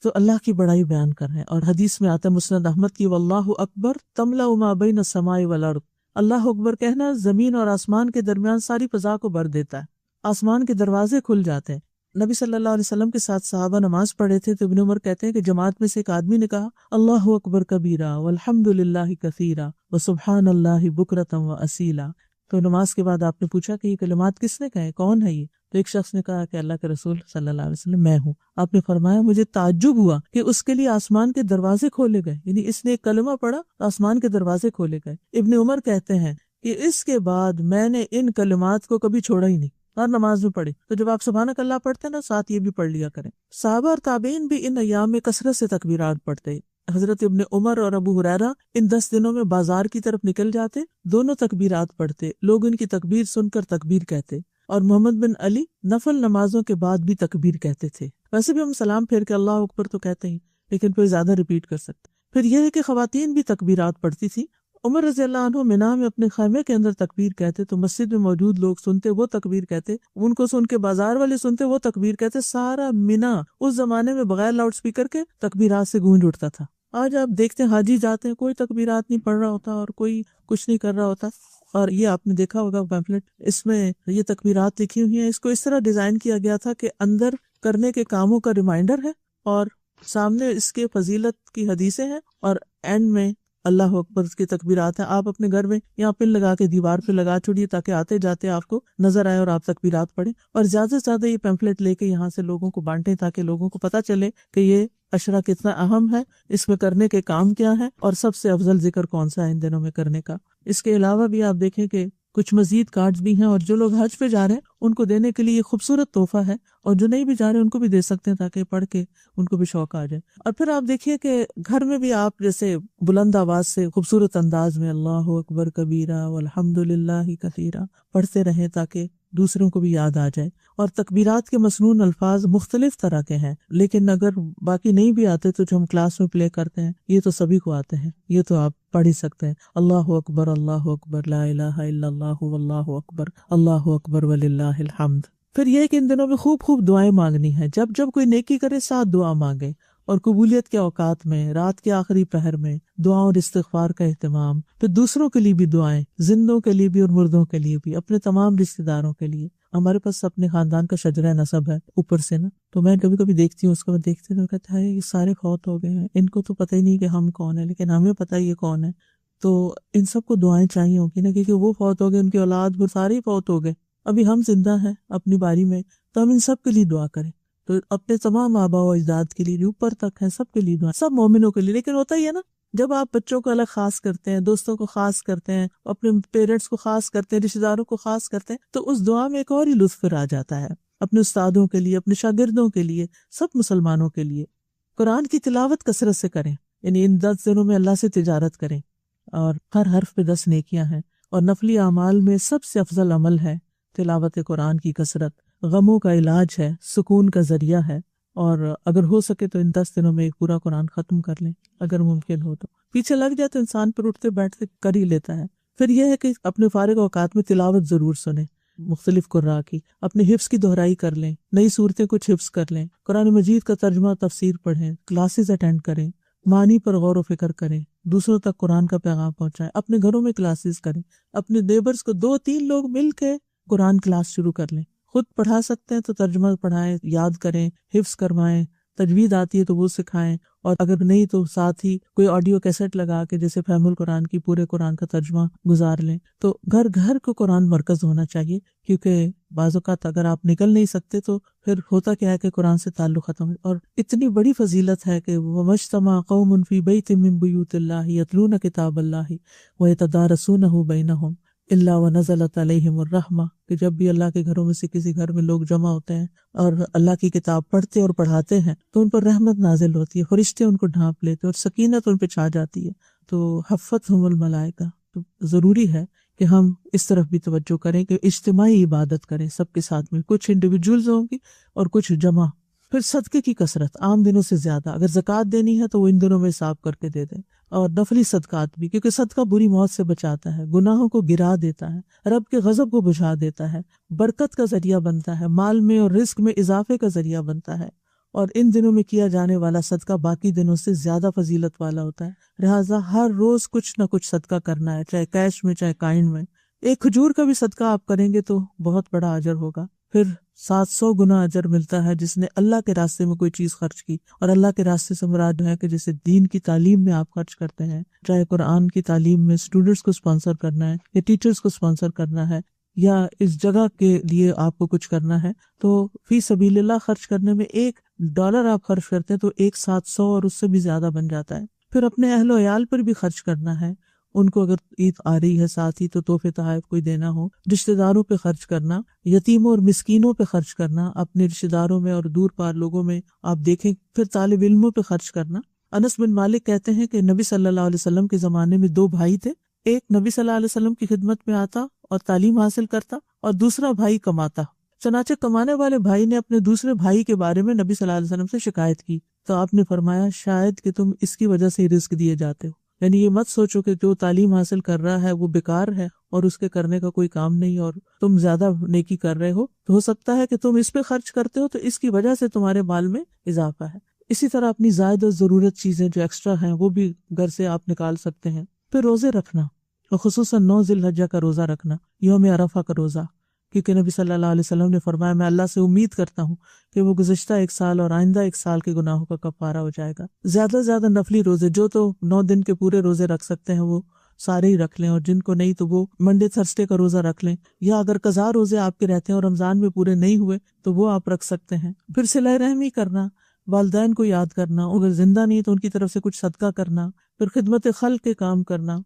تو اللہ کی بڑائی بیان کر رہے ہیں، اور حدیث میں آتا ہے مسند احمد کی، واللہ اکبر تملأ ما بین السماء والارض، اللہ اکبر کہنا زمین اور آسمان کے درمیان ساری فضا کو بھر دیتا ہے، آسمان کے دروازے کھل جاتے ہیں۔ نبی صلی اللہ علیہ وسلم کے ساتھ صحابہ نماز پڑھے تھے تو ابن عمر کہتے ہیں کہ جماعت میں سے ایک آدمی نے کہا اللہ اکبر کبیرہ والحمد للہ کثیرہ وسبحان اللہ بکرۃ واصیلا۔ تو نماز کے بعد آپ نے پوچھا کہ یہ کلمات کس نے کہے، کون ہے یہ؟ تو ایک شخص نے کہا کہ اللہ کے رسول صلی اللہ علیہ وسلم میں ہوں۔ آپ نے فرمایا مجھے تعجب ہوا کہ اس کے لیے آسمان کے دروازے کھولے گئے، یعنی اس نے ایک کلمہ پڑھا آسمان کے دروازے کھولے گئے۔ ابن عمر کہتے ہیں کہ اس کے بعد میں نے ان کلمات کو کبھی چھوڑا ہی نہیں، ہر نماز میں پڑھی۔ تو جب آپ سبحانک اللہ پڑھتے ہیں نا، ساتھ یہ بھی پڑھ لیا کریں۔ صحابہ اور تابعین بھی ان ایام میں کثرت سے تکبیرات پڑھتے۔ حضرت ابن عمر اور ابو ہریرہ ان 10 دنوں میں بازار کی طرف نکل جاتے، دونوں تکبیرات پڑھتے، لوگ ان کی تکبیر سن کر تکبیر کہتے، اور محمد بن علی نفل نمازوں کے بعد بھی تکبیر کہتے تھے۔ ویسے بھی ہم سلام پھیر کے اللہ اکبر تو کہتے ہیں، لیکن پھر زیادہ ریپیٹ کر سکتے۔ پھر یہ ہے کہ خواتین بھی تکبیرات پڑھتی تھی۔ عمر رضی اللہ عنہ منا میں اپنے خیمے کے اندر تکبیر کہتے تو مسجد میں موجود لوگ سنتے، وہ تکبیر کہتے، ان کو سن کے بازار والے سنتے، وہ تکبیر کہتے۔ سارا منا اس زمانے میں بغیر لاؤڈ سپیکر کے تکبیرات سے گونج اٹھتا تھا۔ آج آپ دیکھتے ہیں حاجی جاتے ہیں، کوئی تکبیرات نہیں پڑھ رہا ہوتا اور کوئی کچھ نہیں کر رہا ہوتا۔ اور یہ آپ نے دیکھا ہوگا پیمفلٹ، اس میں یہ تکبیرات لکھی ہوئی ہیں۔ اس کو اس طرح ڈیزائن کیا گیا تھا کہ اندر کرنے کے کاموں کا ریمائنڈر ہے، اور سامنے اس کے فضیلت کی حدیثیں ہیں، اور اینڈ میں اللہ اکبر کی تکبیرات ہیں۔ آپ اپنے گھر میں یہاں پن لگا کے دیوار پہ لگا چھوڑیے تاکہ آتے جاتے آپ کو نظر آئے اور آپ تکبیرات پڑھیں، اور زیادہ سے زیادہ یہ پیمفلٹ لے کے یہاں سے لوگوں کو بانٹیں تاکہ لوگوں کو پتہ چلے کہ یہ عشرہ کتنا اہم ہے، اس میں کرنے کے کام کیا ہے، اور سب سے افضل ذکر کون سا ہے ان دنوں میں کرنے کا۔ اس کے علاوہ بھی آپ دیکھیں کہ کچھ مزید کارڈز بھی ہیں، اور جو لوگ حج پہ جا رہے ہیں ان کو دینے کے لیے یہ خوبصورت تحفہ ہے، اور جو نہیں بھی جا رہے ان کو بھی دے سکتے ہیں تاکہ پڑھ کے ان کو بھی شوق آ جائے۔ اور پھر آپ دیکھیے کہ گھر میں بھی آپ جیسے بلند آواز سے خوبصورت انداز میں اللہ اکبر کبیرہ والحمد للہ کثیرہ پڑھتے رہیں تاکہ دوسروں کو بھی یاد آ جائے۔ اور تکبیرات کے مسنون الفاظ مختلف طرح کے ہیں، لیکن اگر باقی نہیں بھی آتے تو جو ہم کلاس میں پلے کرتے ہیں یہ تو سبھی کو آتے ہیں، یہ تو آپ پڑھ ہی سکتے ہیں۔ اللہ اکبر لا الہ الا اللہ واللہ اکبر اللہ اکبر وللہ الحمد۔ پھر یہ کہ ان دنوں میں خوب خوب دعائیں مانگنی ہے، جب جب کوئی نیکی کرے ساتھ دعا مانگے، اور قبولیت کے اوقات میں رات کے آخری پہر میں دعا اور استغفار کا اہتمام، پھر دوسروں کے لیے بھی دعائیں، زندوں کے لیے بھی اور مردوں کے لیے بھی، اپنے تمام رشتہ داروں کے لیے۔ ہمارے پاس اپنے خاندان کا شجرہ نسب ہے اوپر سے نا، تو میں کبھی کبھی دیکھتی ہوں اس کو، میں دیکھتی ہوں کہتا ہے یہ سارے فوت ہو گئے ہیں، ان کو تو پتہ ہی نہیں کہ ہم کون ہیں، لیکن ہمیں پتہ یہ کون ہے۔ تو ان سب کو دعائیں چاہیے ہوگی نا، کیونکہ وہ فوت ہو گئے، ان کی اولاد وہ سارے فوت ہو گئے، ابھی ہم زندہ ہیں اپنی باری میں، تو ہم ان سب کے لیے دعا کریں۔ تو اپنے تمام آباء و اجداد کے لیے، اوپر تک ہیں سب کے لیے دعا، سب مومنوں کے لیے۔ لیکن ہوتا ہی ہے نا، جب آپ بچوں کو الگ خاص کرتے ہیں، دوستوں کو خاص کرتے ہیں، اپنے پیرنٹس کو خاص کرتے ہیں، رشتہ داروں کو خاص کرتے ہیں، تو اس دعا میں ایک اور ہی لطف آ جاتا ہے، اپنے استادوں کے لیے، اپنے شاگردوں کے لیے، سب مسلمانوں کے لیے۔ قرآن کی تلاوت کثرت سے کریں، یعنی ان 10 دنوں میں اللہ سے تجارت کریں، اور ہر حرف پہ 10 نیکیاں ہیں، اور نفلی اعمال میں سب سے افضل عمل ہے تلاوت قرآن کی کثرت۔ غموں کا علاج ہے، سکون کا ذریعہ ہے، اور اگر ہو سکے تو ان 10 دنوں میں ایک پورا قرآن ختم کر لیں، اگر ممکن ہو تو۔ پیچھے لگ جائے تو انسان پر اٹھتے بیٹھتے کر ہی لیتا ہے۔ پھر یہ ہے کہ اپنے فارغ اوقات میں تلاوت ضرور سنیں، مختلف قراء کی، اپنے حفظ کی دہرائی کر لیں، نئی صورتیں کچھ حفظ کر لیں، قرآن مجید کا ترجمہ تفسیر پڑھیں، کلاسز اٹینڈ کریں، معنی پر غور و فکر کریں، دوسروں تک قرآن کا پیغام پہنچائیں، اپنے گھروں میں کلاسز کریں، اپنے نیبرز کو 2-3 لوگ مل کے قرآن کلاس شروع کر لیں، خود پڑھا سکتے ہیں تو ترجمہ پڑھائیں، یاد کریں، حفظ کروائیں، تجوید آتی ہے تو وہ سکھائیں، اور اگر نہیں تو ساتھ ہی کوئی آڈیو کیسٹ لگا کے جیسے فہم القرآن کی پورے قرآن کا ترجمہ گزار لیں۔ تو گھر گھر کو قرآن مرکز ہونا چاہیے، کیونکہ بعض اوقات اگر آپ نکل نہیں سکتے تو پھر ہوتا کیا ہے کہ قرآن سے تعلق ختم ہے۔ اور اتنی بڑی فضیلت ہے کہ وَمَجْتَمَعَ قَوْمٌ فِي بَيْتٍ مِّن بُيُوتِ اللَّهِ يَتْلُونَ كِتَابَ اللَّهِ وَيَتَدَارَسُونَهُ بَيْنَهُمْ إِلَّا وَنَزَلَتْ عَلَيْهِمُ الرَّحْمَةُ، کہ جب بھی اللہ کے گھروں میں سے کسی گھر میں لوگ جمع ہوتے ہیں اور اللہ کی کتاب پڑھتے اور پڑھاتے ہیں تو ان پر رحمت نازل ہوتی ہے، فرشتے ان کو ڈھانپ لیتے اور سکینت ان پہ چھا جاتی ہے۔ تو حفتہم الملائکہ، تو ضروری ہے کہ ہم اس طرف بھی توجہ کریں کہ اجتماعی عبادت کریں سب کے ساتھ میں، کچھ انڈیویجولز ہوں گی اور کچھ جمع۔ پھر صدقے کی کثرت عام دنوں سے زیادہ، اگر زکوٰۃ دینی ہے تو وہ ان دنوں میں حساب کر کے دے دیں، اور نفلی صدقات بھی، کیونکہ صدقہ بری موت سے بچاتا ہے، گناہوں کو گرا دیتا ہے، رب کے غضب کو بجھا دیتا ہے، برکت کا ذریعہ بنتا ہے، مال میں اور رزق میں اضافے کا ذریعہ بنتا ہے، اور ان دنوں میں کیا جانے والا صدقہ باقی دنوں سے زیادہ فضیلت والا ہوتا ہے۔ لہٰذا ہر روز کچھ نہ کچھ صدقہ کرنا ہے، چاہے کیش میں چاہے کائن میں۔ ایک کھجور کا بھی صدقہ آپ کریں گے تو بہت بڑا اجر ہوگا، پھر 700 گنا اجر ملتا ہے جس نے اللہ کے راستے میں کوئی چیز خرچ کی۔ اور اللہ کے راستے سے مراد ہے کہ جیسے دین کی تعلیم میں آپ خرچ کرتے ہیں، چاہے قرآن کی تعلیم میں اسٹوڈنٹس کو سپانسر کرنا ہے یا ٹیچرز کو سپانسر کرنا ہے یا اس جگہ کے لیے آپ کو کچھ کرنا ہے، تو فی سبیل اللہ خرچ کرنے میں $1 آپ خرچ کرتے ہیں تو 700 اور اس سے بھی زیادہ بن جاتا ہے۔ پھر اپنے اہل و عیال پر بھی خرچ کرنا ہے، ان کو اگر عید آ رہی ہے ساتھ ہی تو تحفے تحائف کوئی دینا ہو، رشتہ داروں پہ خرچ کرنا، یتیموں اور مسکینوں پہ خرچ کرنا، اپنے رشتہ داروں میں اور دور پار لوگوں میں آپ دیکھیں، پھر طالب علموں پہ خرچ کرنا۔ انس بن مالک کہتے ہیں کہ نبی صلی اللہ علیہ وسلم کے زمانے میں 2 بھائی تھے، ایک نبی صلی اللہ علیہ وسلم کی خدمت میں آتا اور تعلیم حاصل کرتا، اور دوسرا بھائی کماتا۔ چنانچہ کمانے والے بھائی نے اپنے دوسرے بھائی کے بارے میں نبی صلی اللہ علیہ وسلم سے شکایت کی، تو آپ نے فرمایا شاید کہ تم اس کی وجہ سے رزق دیے جاتے ہو، یعنی یہ مت سوچو کہ جو تعلیم حاصل کر رہا ہے وہ بیکار ہے اور اس کے کرنے کا کوئی کام نہیں اور تم زیادہ نیکی کر رہے ہو سکتا ہے کہ تم اس پہ خرچ کرتے ہو تو اس کی وجہ سے تمہارے مال میں اضافہ ہے۔ اسی طرح اپنی زائد ضرورت چیزیں جو ایکسٹرا ہیں وہ بھی گھر سے آپ نکال سکتے ہیں۔ پھر روزے رکھنا، اور خصوصاً 9 ذی الحجہ کا روزہ رکھنا، یوم عرفہ کا روزہ، کیونکہ نبی صلی اللہ علیہ وسلم نے فرمایا میں اللہ سے امید کرتا ہوں کہ وہ گزشتہ 1 سال اور آئندہ 1 سال کے گناہوں کا کفارہ ہو جائے گا۔ زیادہ سے زیادہ نفلی روزے، جو تو 9 دن کے پورے روزے رکھ سکتے ہیں وہ سارے ہی رکھ لیں، اور جن کو نہیں تو وہ منڈے تھرسڈے کا روزہ رکھ لیں، یا اگر قضا روزے آپ کے رہتے ہیں اور رمضان میں پورے نہیں ہوئے تو وہ آپ رکھ سکتے ہیں۔ پھر صلہ رحمی کرنا، والدین کو یاد کرنا، اگر زندہ نہیں تو ان کی طرف سے کچھ صدقہ کرنا، پھر خدمت خلق کے کام کرنا،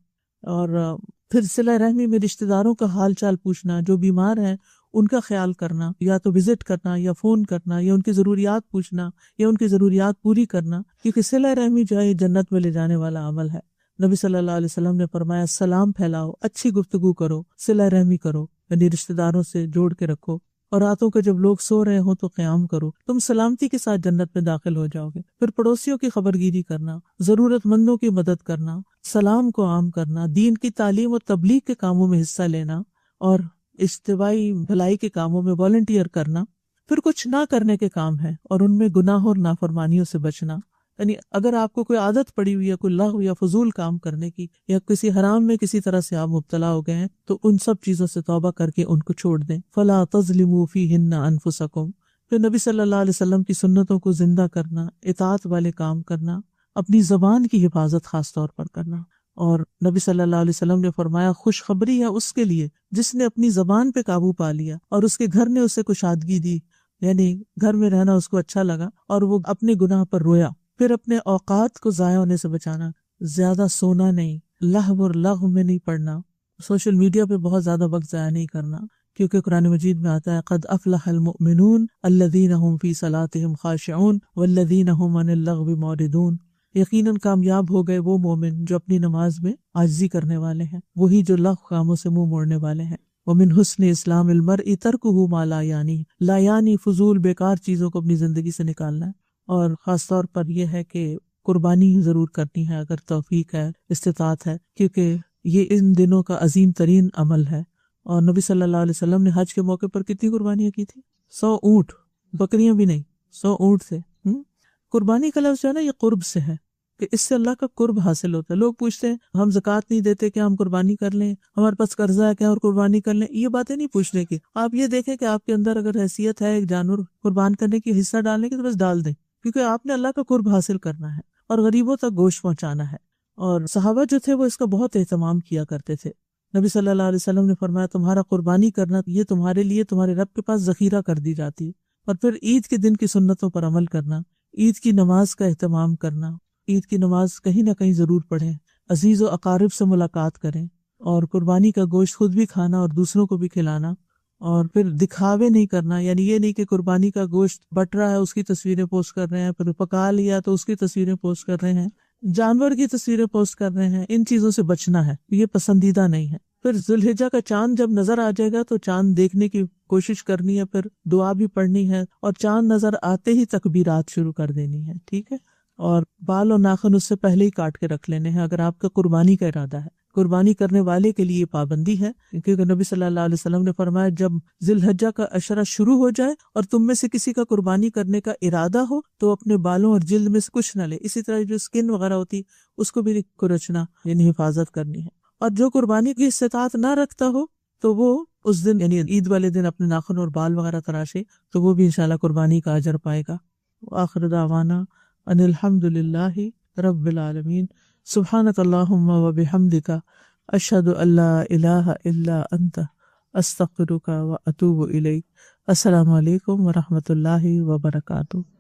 اور پھر صلہ رحمی میں رشتہ داروں کا حال چال پوچھنا، جو بیمار ہیں ان کا خیال کرنا، یا تو وزٹ کرنا یا فون کرنا یا ان کی ضروریات پوچھنا یا ان کی ضروریات پوری کرنا، کیونکہ صلہ رحمی جو ہے جنت میں لے جانے والا عمل ہے۔ نبی صلی اللہ علیہ وسلم نے فرمایا سلام پھیلاؤ، اچھی گفتگو کرو، صلہ رحمی کرو، یعنی رشتہ داروں سے جوڑ کے رکھو، اور راتوں کو جب لوگ سو رہے ہوں تو قیام کرو، تم سلامتی کے ساتھ جنت میں داخل ہو جاؤ گے۔ پھر پڑوسیوں کی خبرگیری کرنا، ضرورت مندوں کی مدد کرنا، سلام کو عام کرنا، دین کی تعلیم اور تبلیغ کے کاموں میں حصہ لینا، اور اجتماعی بھلائی کے کاموں میں والنٹیئر کرنا۔ پھر کچھ نہ کرنے کے کام ہیں اور ان میں گناہوں اور نافرمانیوں سے بچنا، یعنی اگر آپ کو کوئی عادت پڑی ہوئی ہے کوئی لغو یا فضول کام کرنے کی، یا کسی حرام میں کسی طرح سے آپ مبتلا ہو گئے ہیں تو ان سب چیزوں سے توبہ کر کے ان کو چھوڑ دیں۔ فَلَا تَظْلِمُوا فِيهِنَّ أَنفُسَكُمْ۔ پھر نبی صلی اللہ علیہ وسلم کی سنتوں کو زندہ کرنا، اطاعت والے کام کرنا، اپنی زبان کی حفاظت خاص طور پر کرنا، اور نبی صلی اللہ علیہ وسلم نے فرمایا خوشخبری ہے اس کے لیے جس نے اپنی زبان پہ قابو پا لیا اور اس کے گھر نے اسے کشادگی دی، یعنی گھر میں رہنا اس کو اچھا لگا اور وہ اپنے گناہ پر رویا۔ پھر اپنے اوقات کو ضائع ہونے سے بچانا، زیادہ سونا نہیں، لہو اور لغو میں نہیں پڑنا، سوشل میڈیا پہ بہت زیادہ وقت ضائع نہیں کرنا، کیونکہ قرآن مجید میں آتا ہے قد افلح المؤمنون الذین هم فی صلاتهم خاشعون والذین هم عن اللغو معرضون۔ یقیناً کامیاب ہو گئے وہ مومن جو اپنی نماز میں عاجزی کرنے والے ہیں، وہی جو لغو کاموں سے منہ موڑنے والے ہیں۔ ومن حسن اسلام المرء ترکہ ما لا یعنی، لا یعنی فضول بیکار چیزوں کو اپنی زندگی سے نکالنا ہے، اور خاص طور پر یہ ہے کہ قربانی ضرور کرنی ہے اگر توفیق ہے، استطاعت ہے، کیونکہ یہ ان دنوں کا عظیم ترین عمل ہے۔ اور نبی صلی اللہ علیہ وسلم نے حج کے موقع پر کتنی قربانیاں کی تھی؟ 100 اونٹ، بکریاں بھی نہیں، 100 اونٹ سے۔ قربانی کا لفظ جو ہے نا یہ قرب سے ہے، کہ اس سے اللہ کا قرب حاصل ہوتا ہے۔ لوگ پوچھتے ہیں ہم زکوٰۃ نہیں دیتے کیا ہم قربانی کر لیں، ہمارے پاس قرضہ ہے کیا اور قربانی کر لیں، یہ باتیں نہیں پوچھنے کی۔ آپ یہ دیکھیں کہ آپ کے اندر اگر حیثیت ہے ایک جانور قربان کرنے کی، حصہ ڈالنے کی، تو بس ڈال دیں، کیونکہ آپ نے اللہ کا قرب حاصل کرنا ہے اور غریبوں تک گوشت پہنچانا ہے۔ اور صحابہ جو تھے وہ اس کا بہت اہتمام کیا کرتے تھے۔ نبی صلی اللہ علیہ وسلم نے فرمایا تمہارا قربانی کرنا یہ تمہارے لیے تمہارے رب کے پاس ذخیرہ کر دی جاتی ہے۔ اور پھر عید کے دن کی سنتوں پر عمل کرنا، عید کی نماز کا اہتمام کرنا، عید کی نماز کہیں نہ کہیں ضرور پڑھیں، عزیز و اقارب سے ملاقات کریں، اور قربانی کا گوشت خود بھی کھانا اور دوسروں کو بھی کھلانا، اور پھر دکھاوے نہیں کرنا، یعنی یہ نہیں کہ قربانی کا گوشت بٹ رہا ہے اس کی تصویریں پوسٹ کر رہے ہیں، پھر پکا لیا تو اس کی تصویریں پوسٹ کر رہے ہیں، جانور کی تصویریں پوسٹ کر رہے ہیں۔ ان چیزوں سے بچنا ہے، یہ پسندیدہ نہیں ہے۔ پھر ذوالحجہ کا چاند جب نظر آ جائے گا تو چاند دیکھنے کی کوشش کرنی ہے، پھر دعا بھی پڑھنی ہے، اور چاند نظر آتے ہی تکبیرات شروع کر دینی ہے، ٹھیک ہے۔ اور بال اور ناخن اس سے پہلے ہی کاٹ کے رکھ لینے ہیں اگر آپ کا قربانی کا ارادہ ہے۔ قربانی کرنے والے کے لیے پابندی ہے، کیونکہ نبی صلی اللہ علیہ وسلم نے فرمایا جب ذی الحجہ کا عشرہ شروع ہو جائے اور تم میں سے کسی کا قربانی کرنے کا ارادہ ہو تو اپنے بالوں اور جلد میں سے کچھ نہ لے۔ اسی طرح جو اسکن وغیرہ ہوتی اس کو بھی کھرچنا، یعنی حفاظت کرنی ہے۔ اور جو قربانی کی استطاعت نہ رکھتا ہو تو وہ اس دن یعنی عید والے دن اپنے ناخن اور بال وغیرہ تراشے تو وہ بھی انشاءاللہ قربانی کا اجر پائے گا۔ وآخر دعوانا ان الحمد للہ رب العالمین۔ سبحانک اللہم وبحمدک اشہد ان لا الہ الا انت استغفرک واتوب الیک۔ السلام علیکم ورحمۃ اللہ وبرکاتہ۔